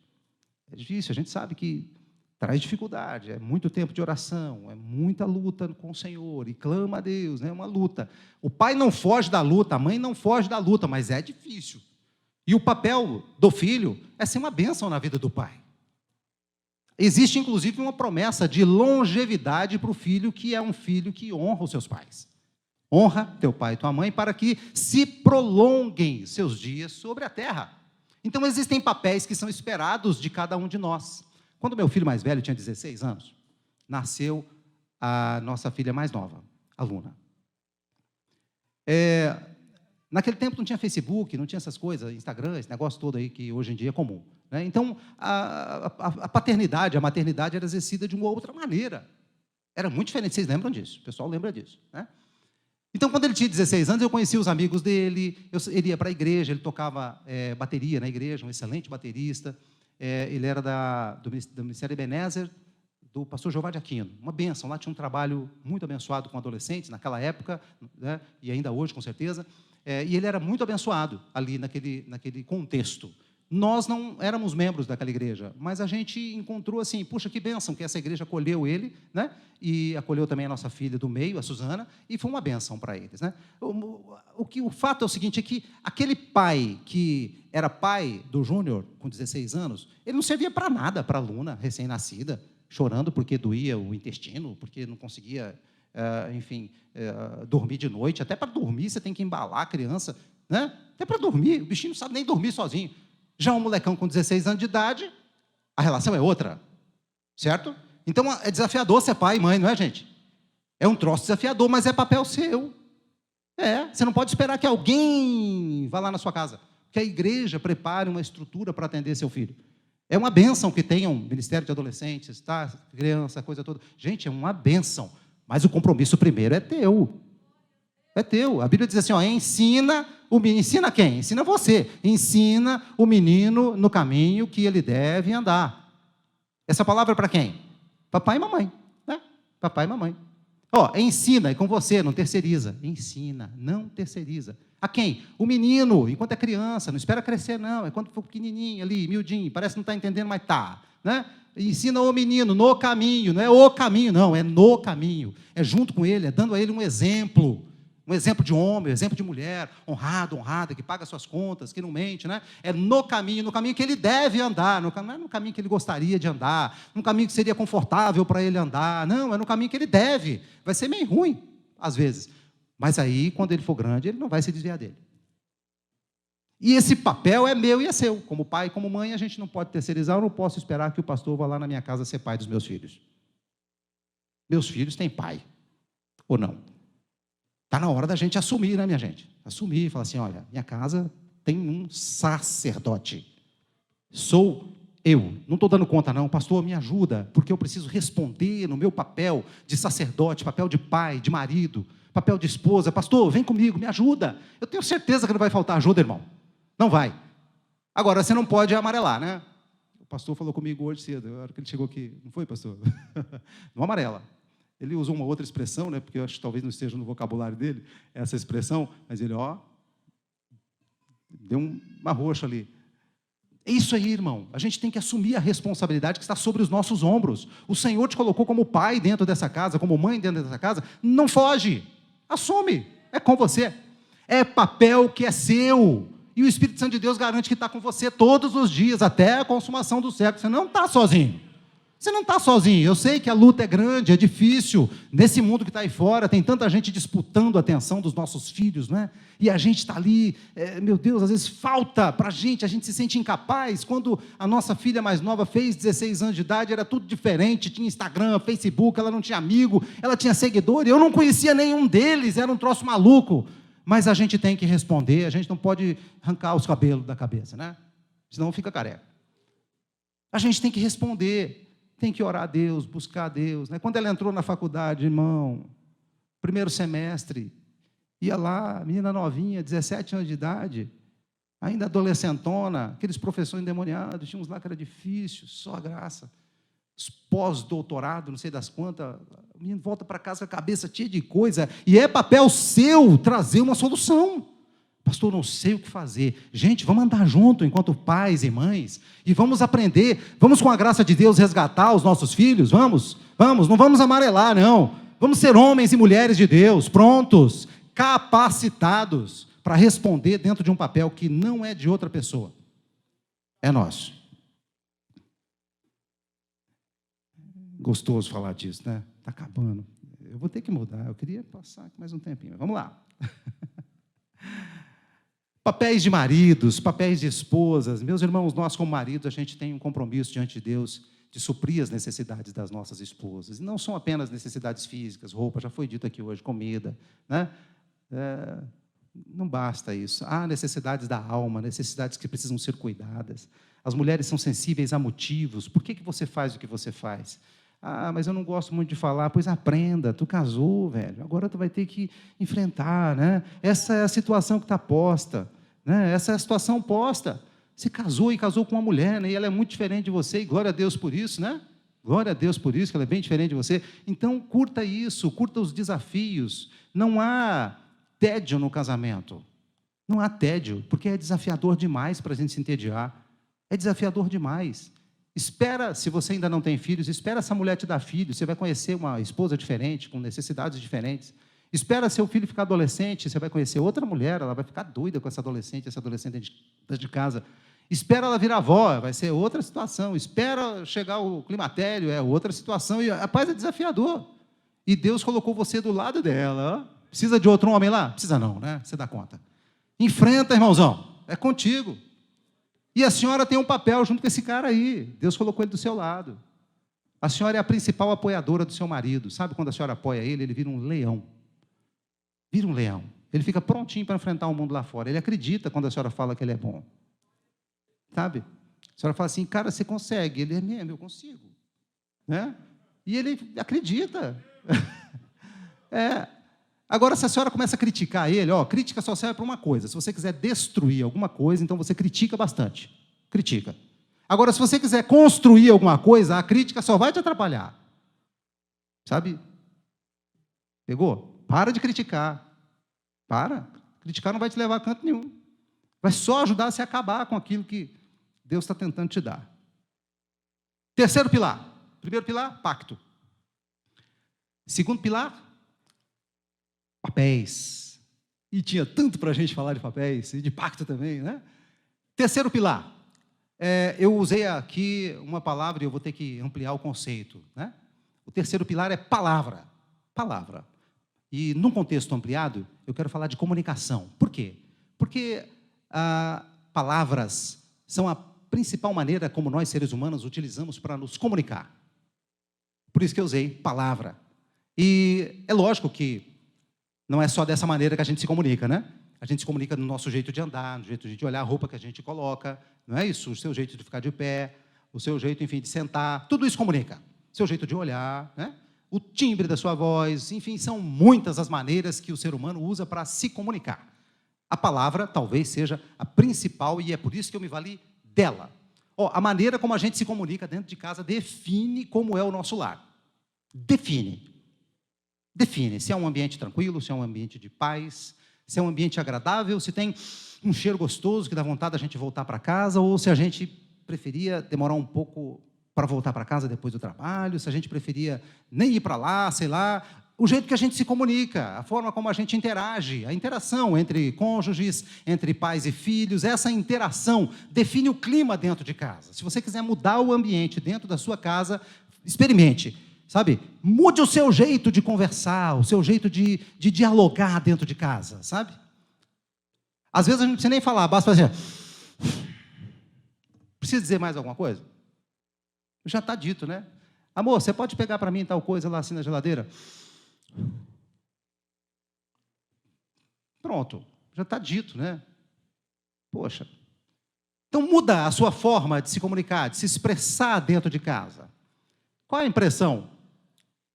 Speaker 1: É difícil, a gente sabe que traz dificuldade, é muito tempo de oração, é muita luta com o Senhor, e clama a Deus, né? É uma luta. O pai não foge da luta, a mãe não foge da luta, mas é difícil. E o papel do filho é ser uma bênção na vida do pai. Existe, inclusive, uma promessa de longevidade para o filho, que é um filho que honra os seus pais. Honra teu pai e tua mãe para que se prolonguem seus dias sobre a terra. Então, existem papéis que são esperados de cada um de nós. Quando meu filho mais velho tinha 16 anos, nasceu a nossa filha mais nova, a Luna. Naquele tempo não tinha Facebook, não tinha essas coisas, Instagram, esse negócio todo aí que hoje em dia é comum, né? Então, a paternidade, a maternidade era exercida de uma outra maneira. Era muito diferente, vocês lembram disso? O pessoal lembra disso, né? Então, quando ele tinha 16 anos, eu conhecia os amigos dele, ele ia para a igreja, ele tocava bateria na igreja, um excelente baterista. Ele era do Ministério Ebenezer, do pastor Jeová de Aquino. Uma bênção, lá tinha um trabalho muito abençoado com adolescentes, naquela época, né, e ainda hoje, com certeza, e ele era muito abençoado ali naquele contexto. Nós não éramos membros daquela igreja, mas a gente encontrou assim, puxa, que bênção que essa igreja acolheu ele, né? E acolheu também a nossa filha do meio, a Suzana, e foi uma bênção para eles, né? O fato é o seguinte, é que aquele pai que era pai do Júnior, com 16 anos, ele não servia para nada para a Luna, recém-nascida, chorando porque doía o intestino, porque não conseguia, dormir de noite. Até para dormir você tem que embalar a criança, né? Até para dormir, o bichinho não sabe nem dormir sozinho. Já um molecão com 16 anos de idade, a relação é outra, certo? Então, é desafiador ser pai e mãe, não é, gente? É um troço desafiador, mas é papel seu. Você não pode esperar que alguém vá lá na sua casa, que a igreja prepare uma estrutura para atender seu filho. É uma bênção que tenha um ministério de adolescentes, tá? Criança, coisa toda. Gente, é uma bênção, mas o compromisso primeiro é teu. É teu. A Bíblia diz assim, ensina quem? Ensina você. Ensina o menino no caminho que ele deve andar. Essa palavra é para quem? Papai e mamãe, né? Papai e mamãe. Ensina, é com você, não terceiriza. Ensina, não terceiriza. A quem? O menino, enquanto é criança, não espera crescer, não. É quando for pequenininho ali, miudinho, parece que não está entendendo, mas está, né? Ensina o menino no caminho, não é o caminho, não, é no caminho. É junto com ele, é dando a ele um exemplo de homem, um exemplo de mulher, honrada, que paga suas contas, que não mente, né? É no caminho que ele deve andar, não é no caminho que ele gostaria de andar, no caminho que seria confortável para ele andar, não, é no caminho que ele deve. Vai ser meio ruim, às vezes, mas aí, quando ele for grande, ele não vai se desviar dele. E esse papel é meu e é seu. Como pai e como mãe, a gente não pode terceirizar, eu não posso esperar que o pastor vá lá na minha casa ser pai dos meus filhos. Meus filhos têm pai, ou não? Está na hora da gente assumir, né, minha gente? Assumir, falar assim, olha, minha casa tem um sacerdote. Sou eu. Não estou dando conta, não. Pastor, me ajuda, porque eu preciso responder no meu papel de sacerdote, papel de pai, de marido, papel de esposa. Pastor, vem comigo, me ajuda. Eu tenho certeza que não vai faltar ajuda, irmão. Não vai. Agora, você não pode amarelar, né? O pastor falou comigo hoje cedo, na hora que ele chegou aqui. Não foi, pastor? Não amarela. Ele usou uma outra expressão, né, porque eu acho que talvez não esteja no vocabulário dele, essa expressão, mas ele, deu uma roxa ali. É isso aí, irmão. A gente tem que assumir a responsabilidade que está sobre os nossos ombros. O Senhor te colocou como pai dentro dessa casa, como mãe dentro dessa casa. Não foge. Assume. É com você. É papel que é seu. E o Espírito Santo de Deus garante que está com você todos os dias, até a consumação do século. Você não está sozinho. Você não está sozinho. Eu sei que a luta é grande, é difícil. Nesse mundo que está aí fora, tem tanta gente disputando a atenção dos nossos filhos, né? E a gente está ali, meu Deus, às vezes falta para a gente se sente incapaz. Quando a nossa filha mais nova fez 16 anos de idade, era tudo diferente, tinha Instagram, Facebook, ela não tinha amigo, ela tinha seguidor, e eu não conhecia nenhum deles, era um troço maluco. Mas a gente tem que responder, a gente não pode arrancar os cabelos da cabeça, né? Senão fica careca. A gente tem que responder. Tem que orar a Deus, buscar a Deus. Né? Quando ela entrou na faculdade, irmão, primeiro semestre, ia lá, menina novinha, 17 anos de idade, ainda adolescentona, aqueles professores endemoniados, tinha uns lá que era difícil, só a graça. Os pós-doutorado, não sei das quantas, o menino volta para casa com a cabeça cheia de coisa, e é papel seu trazer uma solução. Pastor, não sei o que fazer. Gente, vamos andar junto enquanto pais e mães e vamos aprender, vamos com a graça de Deus resgatar os nossos filhos, vamos, não vamos amarelar, não. Vamos ser homens e mulheres de Deus, prontos, capacitados para responder dentro de um papel que não é de outra pessoa, é nosso. Gostoso falar disso, né? Está acabando. Eu vou ter que mudar, eu queria passar aqui mais um tempinho, vamos lá. Papéis de maridos, papéis de esposas. Meus irmãos, nós como maridos, a gente tem um compromisso diante de Deus de suprir as necessidades das nossas esposas. E não são apenas necessidades físicas, roupa, já foi dito aqui hoje, comida, né? Não basta isso. Há necessidades da alma, necessidades que precisam ser cuidadas. As mulheres são sensíveis a motivos. Por que você faz o que você faz? Ah, mas eu não gosto muito de falar. Pois aprenda, tu casou, velho. Agora tu vai ter que enfrentar, né? Essa é a situação que está posta, né? Essa é a situação posta. Você casou e casou com uma mulher, né? E ela é muito diferente de você, e glória a Deus por isso, né? Glória a Deus por isso, que ela é bem diferente de você. Então, curta isso, curta os desafios. Não há tédio no casamento. Não há tédio, porque é desafiador demais para a gente se entediar. É desafiador demais. Espera, se você ainda não tem filhos, espera essa mulher te dar filhos, você vai conhecer uma esposa diferente, com necessidades diferentes. Espera seu filho ficar adolescente, você vai conhecer outra mulher, ela vai ficar doida com essa adolescente dentro de casa. Espera ela virar avó, vai ser outra situação. Espera chegar o climatério, é outra situação. E, rapaz, é desafiador. E Deus colocou você do lado dela. Ó. Precisa de outro homem lá? Precisa não, né? Você dá conta. Enfrenta, irmãozão. É contigo. E a senhora tem um papel junto com esse cara aí. Deus colocou ele do seu lado. A senhora é a principal apoiadora do seu marido. Sabe quando a senhora apoia ele, ele vira um leão. Vira um leão. Ele fica prontinho para enfrentar o mundo lá fora. Ele acredita quando a senhora fala que ele é bom. Sabe? A senhora fala assim, cara, você consegue. Ele é mesmo, eu consigo. Né? E ele acredita. Agora, se a senhora começa a criticar ele, crítica só serve para uma coisa. Se você quiser destruir alguma coisa, então você critica bastante. Critica. Agora, se você quiser construir alguma coisa, a crítica só vai te atrapalhar. Sabe? Pegou? Para de criticar. Para. Criticar não vai te levar a canto nenhum. Vai só ajudar a se acabar com aquilo que Deus está tentando te dar. Terceiro pilar. Primeiro pilar, pacto. Segundo pilar, papéis. E tinha tanto para a gente falar de papéis, e de pacto também, né? Terceiro pilar. Eu usei aqui uma palavra e eu vou ter que ampliar o conceito, né? O terceiro pilar é palavra. Palavra. E, num contexto ampliado, eu quero falar de comunicação. Por quê? Porque palavras são a principal maneira como nós, seres humanos, utilizamos para nos comunicar. Por isso que eu usei palavra. E é lógico que não é só dessa maneira que a gente se comunica, né? A gente se comunica no nosso jeito de andar, no jeito de olhar, a roupa que a gente coloca, não é isso? O seu jeito de ficar de pé, o seu jeito, enfim, de sentar, tudo isso comunica. Seu jeito de olhar, né? O timbre da sua voz, enfim, são muitas as maneiras que o ser humano usa para se comunicar. A palavra talvez seja a principal e é por isso que eu me vali dela. A maneira como a gente se comunica dentro de casa define como é o nosso lar. Define se é um ambiente tranquilo, se é um ambiente de paz, se é um ambiente agradável, se tem um cheiro gostoso que dá vontade da gente voltar para casa, ou se a gente preferia demorar um pouco para voltar para casa depois do trabalho, se a gente preferia nem ir para lá, sei lá. O jeito que a gente se comunica, a forma como a gente interage, a interação entre cônjuges, entre pais e filhos, essa interação define o clima dentro de casa. Se você quiser mudar o ambiente dentro da sua casa, experimente, sabe? Mude o seu jeito de conversar, o seu jeito de dialogar dentro de casa, sabe? Às vezes a gente não precisa nem falar, basta fazer. Precisa dizer mais alguma coisa? Já está dito, né? Amor, você pode pegar para mim tal coisa lá assim na geladeira? Pronto, já está dito, né? Poxa. Então muda a sua forma de se comunicar, de se expressar dentro de casa. Qual é a impressão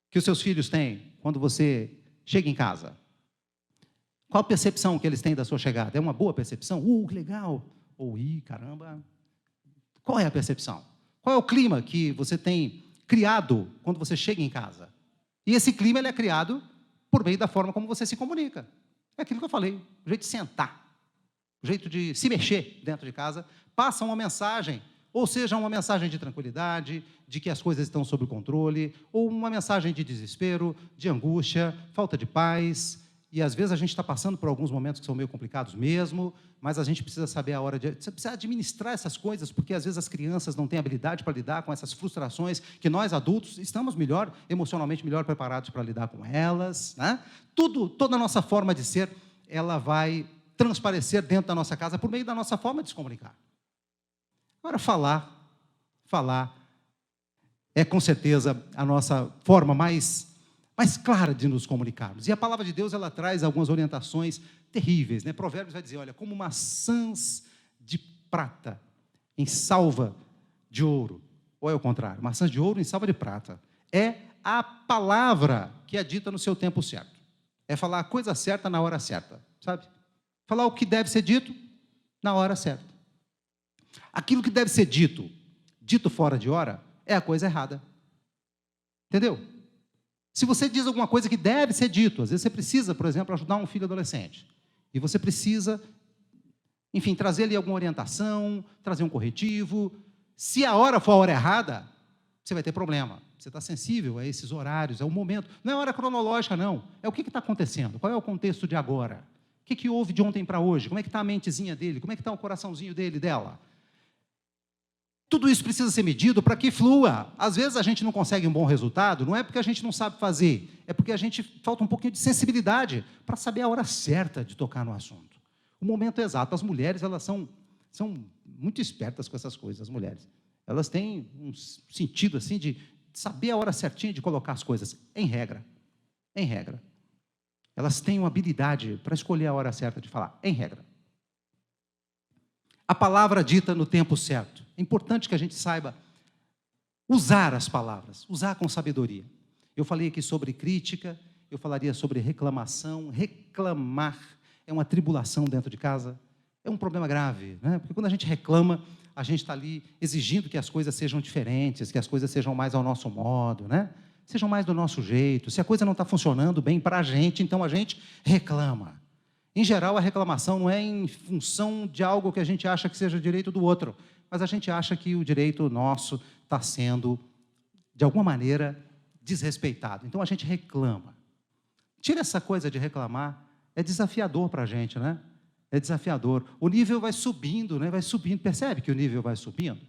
Speaker 1: que os seus filhos têm quando você chega em casa? Qual a percepção que eles têm da sua chegada? É uma boa percepção? Que legal! Ou, caramba! Qual é a percepção? Qual é o clima que você tem criado quando você chega em casa? E esse clima ele é criado por meio da forma como você se comunica. É aquilo que eu falei, o jeito de sentar, o jeito de se mexer dentro de casa, passa uma mensagem, ou seja, uma mensagem de tranquilidade, de que as coisas estão sob controle, ou uma mensagem de desespero, de angústia, falta de paz. E às vezes a gente está passando por alguns momentos que são meio complicados mesmo, mas a gente precisa saber a hora de... Você precisa administrar essas coisas, porque às vezes as crianças não têm habilidade para lidar com essas frustrações, que nós adultos estamos melhor, emocionalmente melhor preparados para lidar com elas, né? Toda a nossa forma de ser, ela vai transparecer dentro da nossa casa por meio da nossa forma de se comunicar. Agora, falar é com certeza a nossa forma mais clara de nos comunicarmos. E a palavra de Deus, ela traz algumas orientações terríveis, né? Provérbios vai dizer, olha, como maçãs de prata em salva de ouro. Ou é o contrário, maçãs de ouro em salva de prata. É a palavra que é dita no seu tempo certo. É falar a coisa certa na hora certa, sabe? Falar o que deve ser dito na hora certa. Aquilo que deve ser dito fora de hora, é a coisa errada. Entendeu? Se você diz alguma coisa que deve ser dito, às vezes você precisa, por exemplo, ajudar um filho adolescente, e você precisa, enfim, trazer ali alguma orientação, trazer um corretivo. Se a hora for a hora errada, você vai ter problema. Você está sensível a esses horários, é o momento. Não é hora cronológica, não. É o que está acontecendo, qual é o contexto de agora. O que houve de ontem para hoje? Como é que está a mentezinha dele? Como é que está o coraçãozinho dele, dela? Tudo isso precisa ser medido para que flua. Às vezes a gente não consegue um bom resultado, não é porque a gente não sabe fazer, é porque a gente falta um pouquinho de sensibilidade para saber a hora certa de tocar no assunto. O momento exato. As mulheres, elas são muito espertas com essas coisas, as mulheres. Elas têm um sentido assim de saber a hora certinha de colocar as coisas em regra. Em regra. Elas têm uma habilidade para escolher a hora certa de falar, em regra. A palavra dita no tempo certo. É importante que a gente saiba usar as palavras, usar com sabedoria. Eu falei aqui sobre crítica, eu falaria sobre reclamação. Reclamar é uma tribulação dentro de casa, é um problema grave, né? Porque quando a gente reclama, a gente está ali exigindo que as coisas sejam diferentes, que as coisas sejam mais ao nosso modo, né? Sejam mais do nosso jeito. Se a coisa não está funcionando bem para a gente, então a gente reclama. Em geral, a reclamação não é em função de algo que a gente acha que seja direito do outro, mas a gente acha que o direito nosso está sendo, de alguma maneira, desrespeitado. Então, a gente reclama. Tira essa coisa de reclamar, é desafiador para a gente, né? É desafiador. O nível vai subindo, né? Vai subindo. Percebe que o nível vai subindo?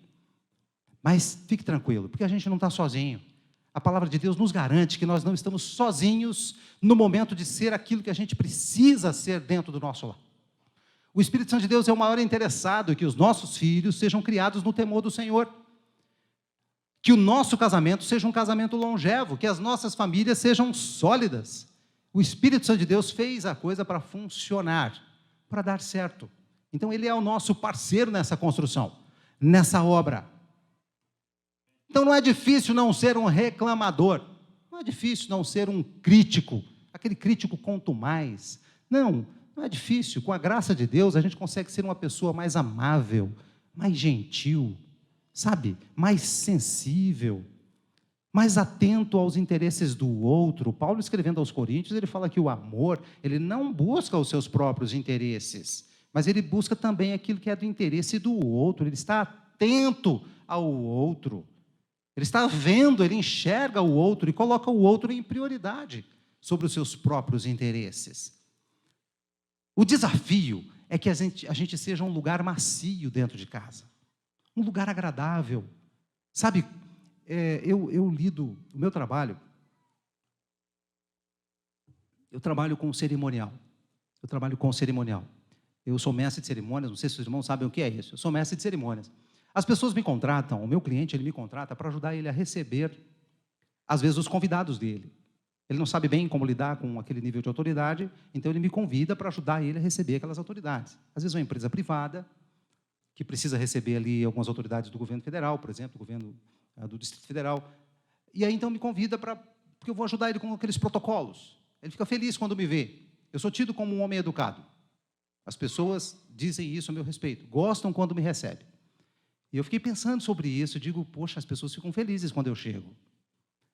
Speaker 1: Mas fique tranquilo, porque a gente não está sozinho. A palavra de Deus nos garante que nós não estamos sozinhos no momento de ser aquilo que a gente precisa ser dentro do nosso lar. O Espírito Santo de Deus é o maior interessado em que os nossos filhos sejam criados no temor do Senhor. Que o nosso casamento seja um casamento longevo, que as nossas famílias sejam sólidas. O Espírito Santo de Deus fez a coisa para funcionar, para dar certo. Então, Ele é o nosso parceiro nessa construção, nessa obra. Então, não é difícil não ser um reclamador, não é difícil não ser um crítico, aquele crítico contumaz. Não é difícil. Com a graça de Deus, a gente consegue ser uma pessoa mais amável, mais gentil, sabe? Mais sensível, mais atento aos interesses do outro. Paulo, escrevendo aos Coríntios, ele fala que o amor, ele não busca os seus próprios interesses, mas ele busca também aquilo que é do interesse do outro, ele está atento ao outro, ele está vendo, ele enxerga o outro e coloca o outro em prioridade sobre os seus próprios interesses. O desafio é que a gente seja um lugar macio dentro de casa, um lugar agradável. Sabe, eu lido, o meu trabalho, eu trabalho com cerimonial. Eu sou mestre de cerimônias, não sei se os irmãos sabem o que é isso. Eu sou mestre de cerimônias. As pessoas me contratam, o meu cliente, ele me contrata para ajudar ele a receber, às vezes, os convidados dele. Ele não sabe bem como lidar com aquele nível de autoridade, então ele me convida para ajudar ele a receber aquelas autoridades. Às vezes, uma empresa privada, que precisa receber ali algumas autoridades do governo federal, por exemplo, do governo do Distrito Federal. E aí, então, me convida porque eu vou ajudar ele com aqueles protocolos. Ele fica feliz quando me vê. Eu sou tido como um homem educado. As pessoas dizem isso a meu respeito, gostam quando me recebem. E eu fiquei pensando sobre isso, digo, poxa, as pessoas ficam felizes quando eu chego.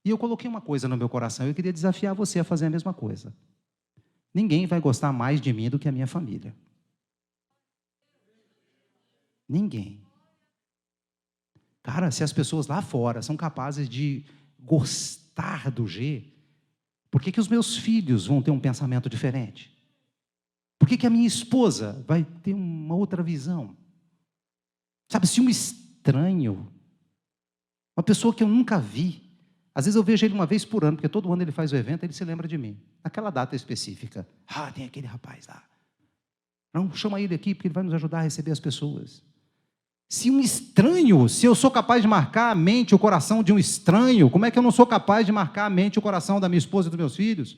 Speaker 1: E eu coloquei uma coisa no meu coração, eu queria desafiar você a fazer a mesma coisa. Ninguém vai gostar mais de mim do que a minha família. Ninguém. Cara, se as pessoas lá fora são capazes de gostar do G, por que os meus filhos vão ter um pensamento diferente? Por que a minha esposa vai ter uma outra visão? Sabe, se um estranho, uma pessoa que eu nunca vi, às vezes eu vejo ele uma vez por ano, porque todo ano ele faz o evento, ele se lembra de mim, naquela data específica. Ah, tem aquele rapaz lá. Não, chama ele aqui, porque ele vai nos ajudar a receber as pessoas. Se um estranho, se eu sou capaz de marcar a mente e o coração de um estranho, como é que eu não sou capaz de marcar a mente e o coração da minha esposa e dos meus filhos?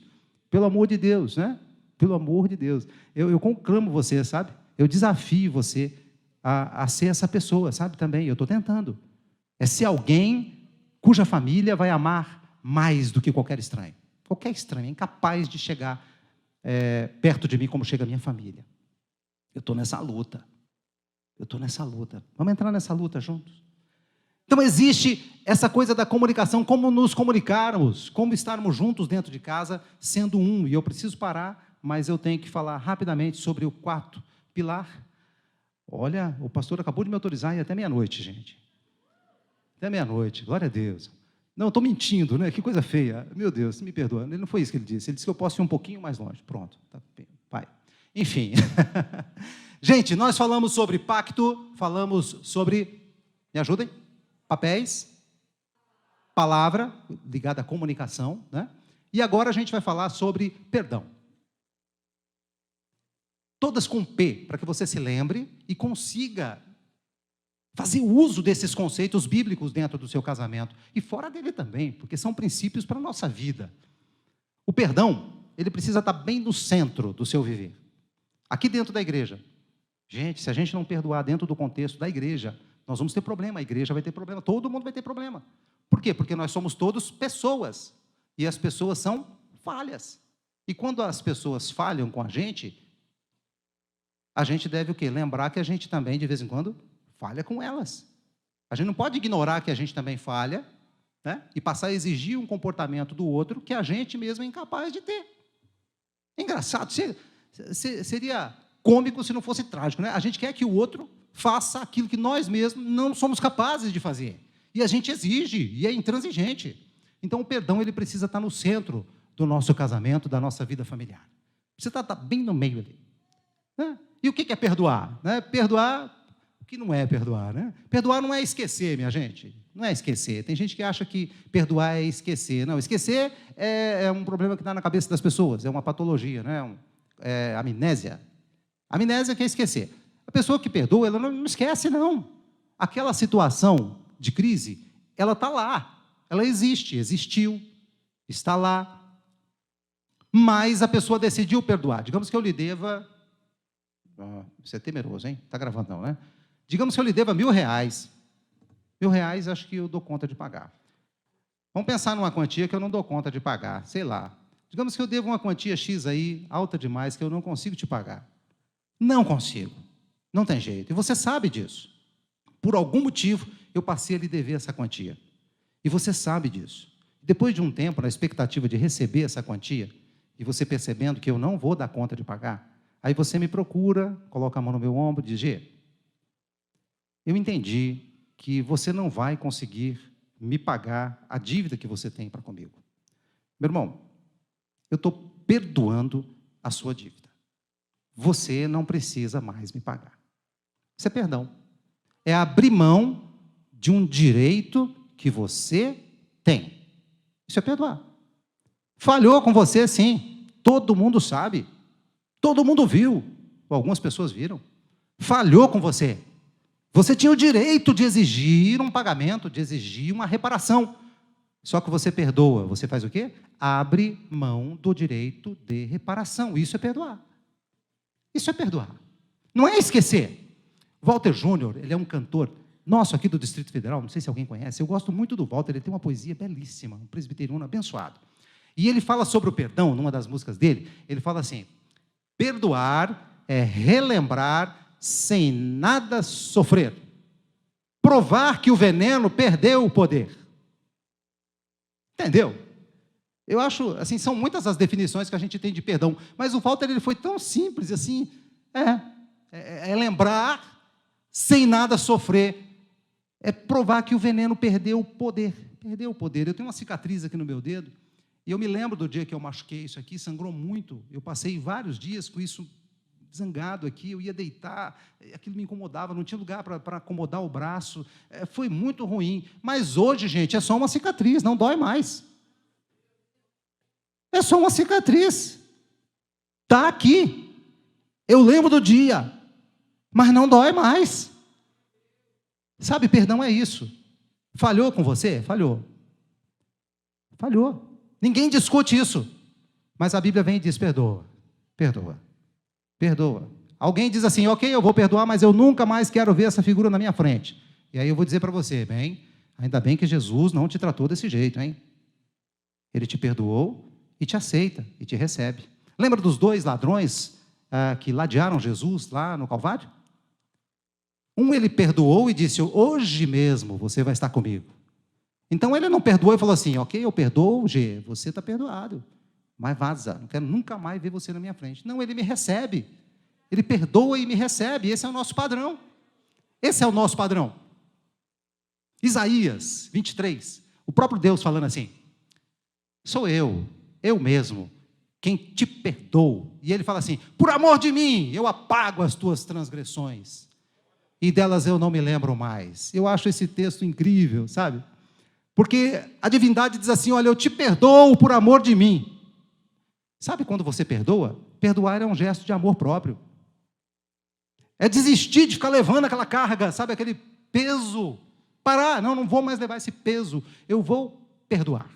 Speaker 1: Pelo amor de Deus, né? Pelo amor de Deus. Eu conclamo você, sabe? Eu desafio você a ser essa pessoa, sabe? Também, eu estou tentando. É ser alguém cuja família vai amar mais do que qualquer estranho. Qualquer estranho é incapaz de chegar perto de mim como chega a minha família. Eu estou nessa luta. Vamos entrar nessa luta juntos? Então, existe essa coisa da comunicação, como nos comunicarmos, como estarmos juntos dentro de casa, sendo um. E eu preciso parar, mas eu tenho que falar rapidamente sobre o quarto pilar. Olha, o pastor acabou de me autorizar e até meia-noite, gente. Até meia-noite, glória a Deus. Não, estou mentindo, né? Que coisa feia. Meu Deus, me perdoa. Não foi isso que ele disse. Ele disse que eu posso ir um pouquinho mais longe. Pronto, tá, pai. Enfim. Gente, nós falamos sobre pacto, falamos sobre, me ajudem? Papéis, palavra, ligada à comunicação, né? E agora a gente vai falar sobre perdão. Todas com P, para que você se lembre e consiga fazer uso desses conceitos bíblicos dentro do seu casamento e fora dele também, porque são princípios para a nossa vida. O perdão, ele precisa estar bem no centro do seu viver. Aqui dentro da igreja. Gente, se a gente não perdoar dentro do contexto da igreja, nós vamos ter problema, a igreja vai ter problema, todo mundo vai ter problema. Por quê? Porque nós somos todos pessoas, e as pessoas são falhas. E quando as pessoas falham com a gente deve o quê? Lembrar que a gente também, de vez em quando, falha com elas. A gente não pode ignorar que a gente também falha, né? E passar a exigir um comportamento do outro que a gente mesmo é incapaz de ter. É engraçado, seria cômico se não fosse trágico, né? A gente quer que o outro faça aquilo que nós mesmos não somos capazes de fazer. E a gente exige, e é intransigente. Então, o perdão, ele precisa estar no centro do nosso casamento, da nossa vida familiar. Precisa estar bem no meio ali. Né? E o que é perdoar? Né? Perdoar, o que não é perdoar? Né? Perdoar não é esquecer, minha gente. Não é esquecer. Tem gente que acha que perdoar é esquecer. Não, esquecer é um problema que está na cabeça das pessoas, é uma patologia, né? É amnésia. Amnésia quer esquecer. A pessoa que perdoa, ela não esquece, não. Aquela situação de crise, ela está lá. Ela existe, existiu, está lá. Mas a pessoa decidiu perdoar. Digamos que eu lhe deva... Você é temeroso, hein? Está gravando não, né? Digamos que eu lhe deva R$1.000. R$1.000 acho que eu dou conta de pagar. Vamos pensar numa quantia que eu não dou conta de pagar. Sei lá. Digamos que eu devo uma quantia X aí, alta demais, que eu não consigo te pagar. Não consigo. Não tem jeito. E você sabe disso. Por algum motivo, eu passei a lhe dever essa quantia. E você sabe disso. Depois de um tempo, na expectativa de receber essa quantia, e você percebendo que eu não vou dar conta de pagar, Aí você me procura, coloca a mão no meu ombro e diz: Gê, eu entendi que você não vai conseguir me pagar a dívida que você tem para comigo. Meu irmão, eu estou perdoando a sua dívida. Você não precisa mais me pagar. Isso é perdão. É abrir mão de um direito que você tem. Isso é perdoar. Falhou com você, sim. Todo mundo sabe. Todo mundo viu. Ou algumas pessoas viram. Falhou com você. Você tinha o direito de exigir um pagamento, de exigir uma reparação. Só que você perdoa. Você faz o quê? Abre mão do direito de reparação. Isso é perdoar. Isso é perdoar. Não é esquecer. Walter Júnior, ele é um cantor nosso aqui do Distrito Federal, não sei se alguém conhece, eu gosto muito do Walter, ele tem uma poesia belíssima, um presbiteriano abençoado. E ele fala sobre o perdão, numa das músicas dele, ele fala assim: perdoar é relembrar sem nada sofrer. Provar que o veneno perdeu o poder. Entendeu? Eu acho, assim, são muitas as definições que a gente tem de perdão, mas o Walter, ele foi tão simples, assim, é lembrar sem nada sofrer. É provar que o veneno perdeu o poder. Perdeu o poder. Eu tenho uma cicatriz aqui no meu dedo, e eu me lembro do dia que eu machuquei isso aqui, sangrou muito. Eu passei vários dias com isso zangado aqui, eu ia deitar, aquilo me incomodava, não tinha lugar para acomodar o braço. Foi muito ruim. Mas hoje, gente, é só uma cicatriz, não dói mais. É só uma cicatriz. Está aqui. Eu lembro do dia, mas não dói mais. Sabe, perdão é isso. Falhou com você? Falhou. Falhou. Ninguém discute isso. Mas a Bíblia vem e diz: perdoa. Perdoa. Perdoa. Alguém diz assim: ok, eu vou perdoar, mas eu nunca mais quero ver essa figura na minha frente. E aí eu vou dizer para você: bem, ainda bem que Jesus não te tratou desse jeito, hein? Ele te perdoou e te aceita e te recebe. Lembra dos 2 ladrões que ladearam Jesus lá no Calvário? Um ele perdoou e disse: hoje mesmo você vai estar comigo. Então ele não perdoou e falou assim: ok, eu perdoo, G, você está perdoado, mas vaza, não quero nunca mais ver você na minha frente. Não, ele me recebe. Ele perdoa e me recebe. Esse é o nosso padrão. Esse é o nosso padrão. Isaías 23, o próprio Deus falando assim: sou eu mesmo, quem te perdoo. E ele fala assim: por amor de mim, eu apago as tuas transgressões, e delas eu não me lembro mais. Eu acho esse texto incrível, sabe? Porque a divindade diz assim: olha, eu te perdoo por amor de mim. Sabe quando você perdoa? Perdoar é um gesto de amor próprio. É desistir de ficar levando aquela carga, sabe, aquele peso. Parar, não vou mais levar esse peso. Eu vou perdoar.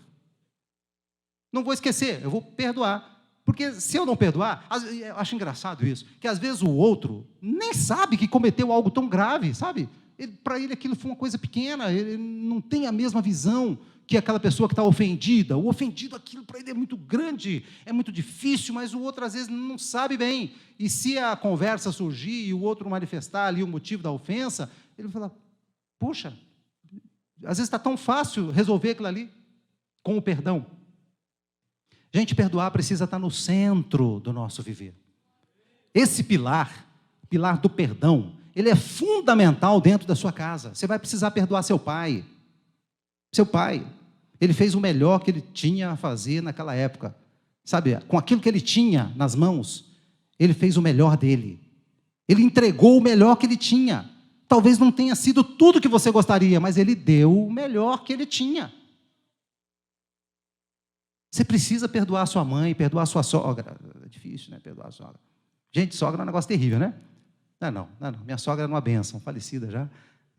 Speaker 1: Não vou esquecer, eu vou perdoar. Porque se eu não perdoar, eu acho engraçado isso, que às vezes o outro nem sabe que cometeu algo tão grave, sabe? Para ele aquilo foi uma coisa pequena, ele não tem a mesma visão que aquela pessoa que está ofendida. O ofendido, aquilo para ele é muito grande, é muito difícil, mas o outro às vezes não sabe bem. E se a conversa surgir e o outro manifestar ali o motivo da ofensa, ele vai falar: puxa, às vezes está tão fácil resolver aquilo ali com o perdão. Gente, perdoar precisa estar no centro do nosso viver. Esse pilar do perdão, ele é fundamental dentro da sua casa. Você vai precisar perdoar seu pai. Seu pai, ele fez o melhor que ele tinha a fazer naquela época. Sabe, com aquilo que ele tinha nas mãos, ele fez o melhor dele. Ele entregou o melhor que ele tinha. Talvez não tenha sido tudo que você gostaria, mas ele deu o melhor que ele tinha. Você precisa perdoar a sua mãe, perdoar a sua sogra. É difícil, né, perdoar a sogra. Gente, sogra é um negócio terrível, né? Não. Minha sogra era uma bênção, falecida já,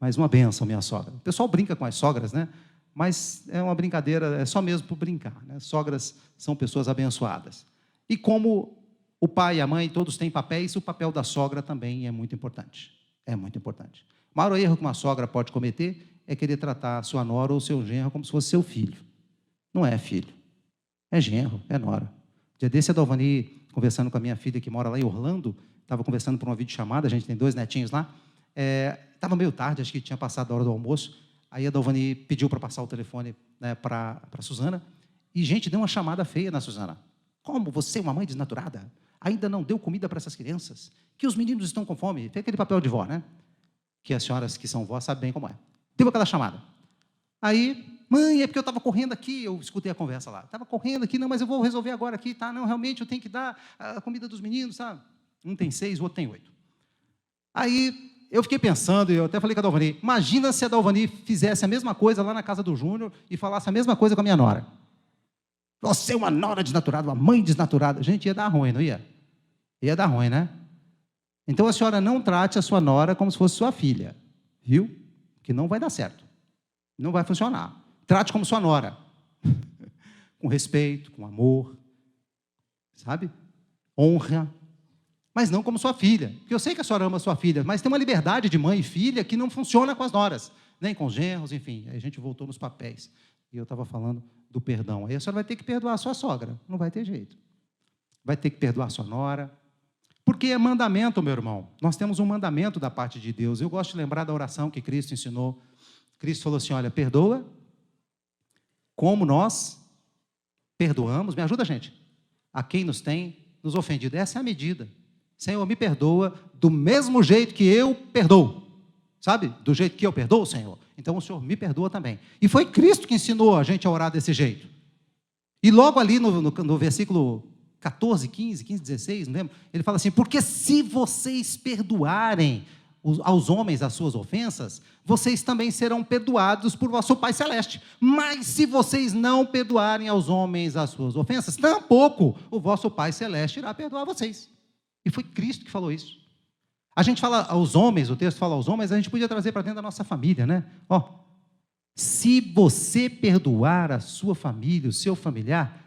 Speaker 1: mas uma bênção, minha sogra. O pessoal brinca com as sogras, né? Mas é uma brincadeira, é só mesmo por brincar, né? Sogras são pessoas abençoadas. E como o pai e a mãe todos têm papéis, o papel da sogra também é muito importante. É muito importante. O maior erro que uma sogra pode cometer é querer tratar a sua nora ou seu genro como se fosse seu filho. Não é filho. É genro, é nora. Dia desse, a Dalvani, conversando com a minha filha, que mora lá em Orlando, estava conversando por uma videochamada, a gente tem 2 netinhos lá, estava meio tarde, acho que tinha passado a hora do almoço, aí a Dalvani pediu para passar o telefone, né, para a Suzana, e, gente, deu uma chamada feia na Suzana. Como? Você é uma mãe desnaturada? Ainda não deu comida para essas crianças? Que os meninos estão com fome? Tem aquele papel de vó, né? Que as senhoras que são vó sabem bem como é. Deu aquela chamada. Aí, mãe, é porque eu estava correndo aqui, eu escutei a conversa lá. Estava correndo aqui, não, mas eu vou resolver agora aqui, tá? Não, realmente eu tenho que dar a comida dos meninos, sabe? Um tem 6, o outro tem 8. Aí, eu fiquei pensando, e eu até falei com a Dalvani, imagina se a Dalvani fizesse a mesma coisa lá na casa do Júnior e falasse a mesma coisa com a minha nora. Você é uma nora desnaturada, uma mãe desnaturada. Gente, ia dar ruim, não ia? Ia dar ruim, né? Então, a senhora não trate a sua nora como se fosse sua filha, viu? Que não vai dar certo. Não vai funcionar. Trate como sua nora. Com respeito, com amor, sabe? Honra. Mas não como sua filha. Porque eu sei que a senhora ama a sua filha, mas tem uma liberdade de mãe e filha que não funciona com as noras, nem com os genros, enfim. Aí a gente voltou nos papéis. E eu estava falando do perdão. Aí a senhora vai ter que perdoar a sua sogra. Não vai ter jeito. Vai ter que perdoar a sua nora. Porque é mandamento, meu irmão. Nós temos um mandamento da parte de Deus. Eu gosto de lembrar da oração que Cristo ensinou. Cristo falou assim, olha, perdoa como nós perdoamos. Me ajuda, gente. A quem nos tem nos ofendido. Essa é a medida. Senhor, me perdoa do mesmo jeito que eu perdoo. Sabe? Do jeito que eu perdoo, Senhor. Então o Senhor me perdoa também. E foi Cristo que ensinou a gente a orar desse jeito. E logo ali no versículo 14, 15, 16, não lembro? Ele fala assim, porque se vocês perdoarem aos homens as suas ofensas, vocês também serão perdoados por vosso Pai Celeste. Mas se vocês não perdoarem aos homens as suas ofensas, tampouco o vosso Pai Celeste irá perdoar vocês. E foi Cristo que falou isso. A gente fala aos homens, o texto fala aos homens, a gente podia trazer para dentro da nossa família, né? Ó, se você perdoar a sua família, o seu familiar,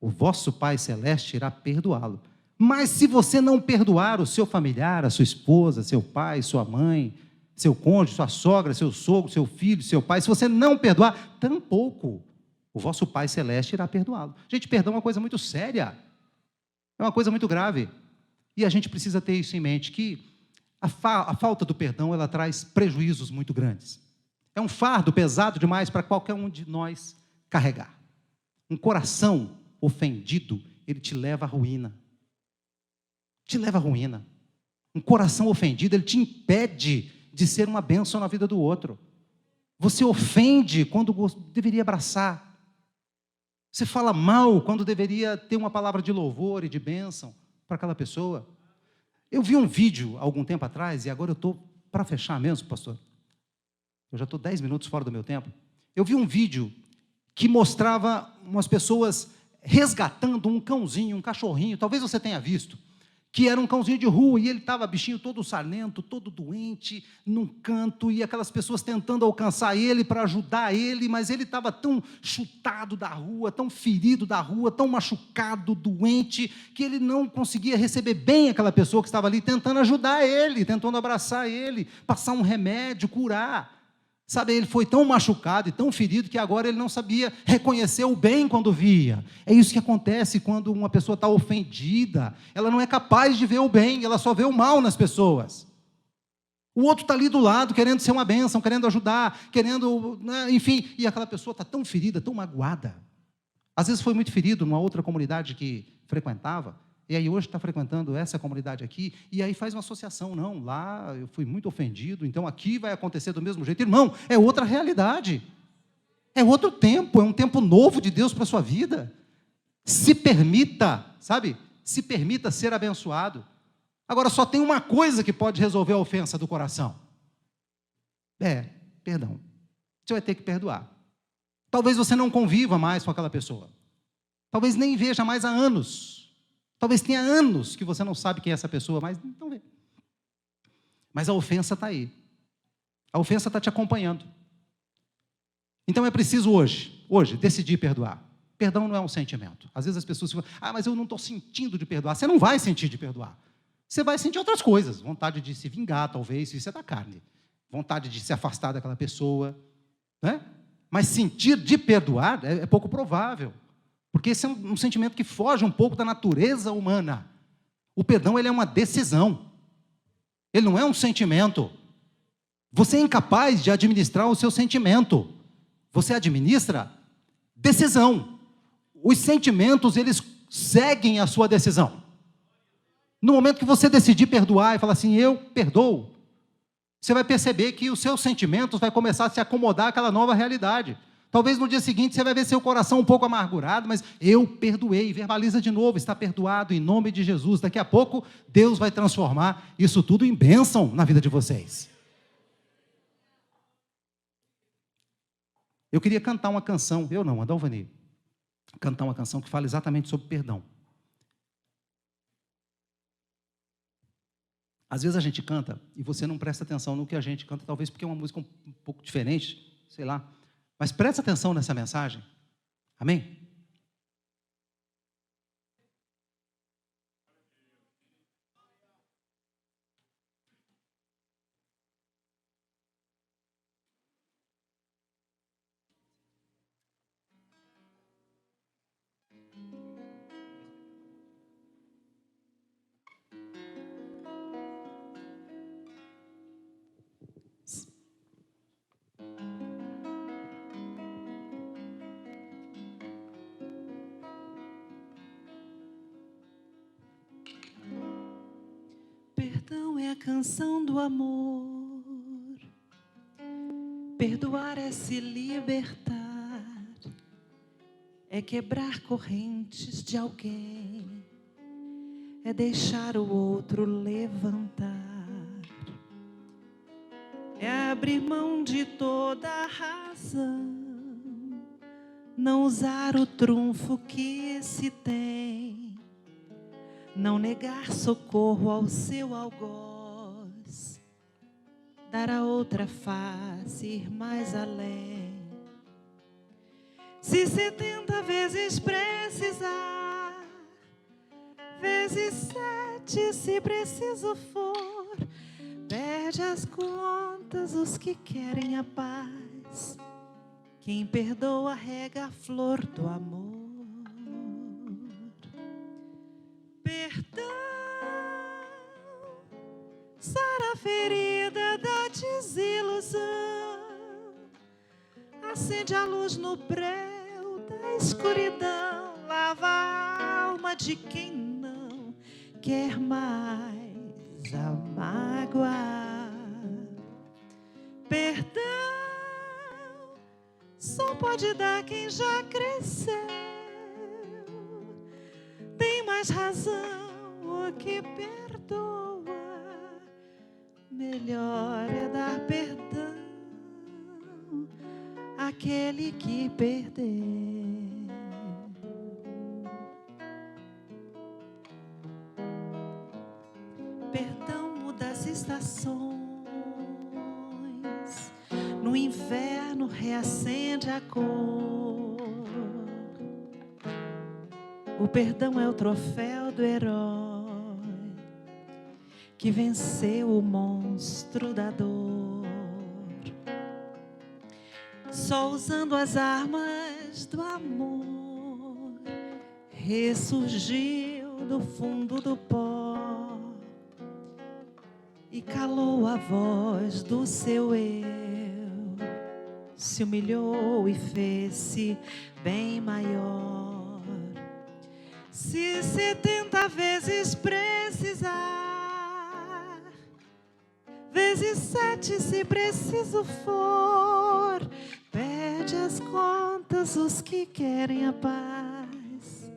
Speaker 1: o vosso Pai Celeste irá perdoá-lo. Mas se você não perdoar o seu familiar, a sua esposa, seu pai, sua mãe, seu cônjuge, sua sogra, seu sogro, seu filho, seu pai, se você não perdoar, tampouco o vosso Pai Celeste irá perdoá-lo. Gente, perdão é uma coisa muito séria. É uma coisa muito grave. E a gente precisa ter isso em mente, que a falta do perdão, ela traz prejuízos muito grandes. É um fardo pesado demais para qualquer um de nós carregar. Um coração ofendido, ele te leva à ruína. Te leva à ruína. Um coração ofendido, ele te impede de ser uma bênção na vida do outro. Você ofende quando deveria abraçar. Você fala mal quando deveria ter uma palavra de louvor e de bênção para aquela pessoa. Eu vi um vídeo há algum tempo atrás, e agora eu estou para fechar mesmo, pastor. Eu já estou 10 minutos fora do meu tempo. Eu vi um vídeo que mostrava umas pessoas resgatando um cãozinho, um cachorrinho, talvez você tenha visto, que era um cãozinho de rua, e ele estava, bichinho todo sarnento, todo doente, num canto, e aquelas pessoas tentando alcançar ele para ajudar ele, mas ele estava tão chutado da rua, tão ferido da rua, tão machucado, doente, que ele não conseguia receber bem aquela pessoa que estava ali tentando ajudar ele, tentando abraçar ele, passar um remédio, curar. Sabe, ele foi tão machucado e tão ferido que agora ele não sabia reconhecer o bem quando via. É isso que acontece quando uma pessoa está ofendida. Ela não é capaz de ver o bem, ela só vê o mal nas pessoas. O outro está ali do lado, querendo ser uma bênção, querendo ajudar, querendo, né, enfim, e aquela pessoa está tão ferida, tão magoada. Às vezes foi muito ferido numa outra comunidade que frequentava, e aí hoje está frequentando essa comunidade aqui, e aí faz uma associação. Não, lá eu fui muito ofendido, então aqui vai acontecer do mesmo jeito. Irmão, é outra realidade. É outro tempo, é um tempo novo de Deus para a sua vida. Se permita, sabe? Se permita ser abençoado. Agora, só tem uma coisa que pode resolver a ofensa do coração. Perdão. Você vai ter que perdoar. Talvez você não conviva mais com aquela pessoa. Talvez nem veja mais há anos. Talvez tenha anos que você não sabe quem é essa pessoa, mas não vê. Mas a ofensa está aí. A ofensa está te acompanhando. Então é preciso hoje, decidir perdoar. Perdão não é um sentimento. Às vezes as pessoas ficam, mas eu não estou sentindo de perdoar. Você não vai sentir de perdoar. Você vai sentir outras coisas. Vontade de se vingar, talvez, isso é da carne. Vontade de se afastar daquela pessoa. Né? Mas sentir de perdoar é pouco provável. Porque esse é um sentimento que foge um pouco da natureza humana. O perdão, ele é uma decisão. Ele não é um sentimento. Você é incapaz de administrar o seu sentimento. Você administra decisão. Os sentimentos, eles seguem a sua decisão. No momento que você decidir perdoar e falar assim, eu perdoo, você vai perceber que os seus sentimentos vai começar a se acomodar àquela nova realidade. Talvez no dia seguinte você vai ver seu coração um pouco amargurado, mas eu perdoei, verbaliza de novo, está perdoado em nome de Jesus. Daqui a pouco Deus vai transformar isso tudo em bênção na vida de vocês. Eu queria cantar uma canção, Adalvani, cantar uma canção que fala exatamente sobre perdão. Às vezes a gente canta e você não presta atenção no que a gente canta, talvez porque é uma música um pouco diferente, sei lá. Mas presta atenção nessa mensagem. Amém?
Speaker 2: Perdão é a canção do amor. Perdoar é se libertar. É quebrar correntes de alguém. É deixar o outro levantar. É abrir mão de toda a razão. Não usar o trunfo que se tem. Não negar socorro ao seu algoz, dar a outra face, ir mais além. Se 70 vezes precisar, vezes 7 se preciso for, perde as contas os que querem a paz. Quem perdoa rega a flor do amor. Perdão, sara a ferida da desilusão, acende a luz no breu da escuridão, lava a alma de quem não quer mais a mágoa. Perdão, só pode dar quem já cresceu. Tem mais razão o que perdoa. Melhor é dar perdão àquele que perdeu. Perdão muda as estações. No inverno reacende a cor. O perdão é o troféu do herói que venceu o monstro da dor. Só usando as armas do amor ressurgiu do fundo do pó e calou a voz do seu eu, se humilhou e fez-se bem maior. Se 70 vezes precisar, vezes 7 se preciso for, perde as contas os que querem a paz.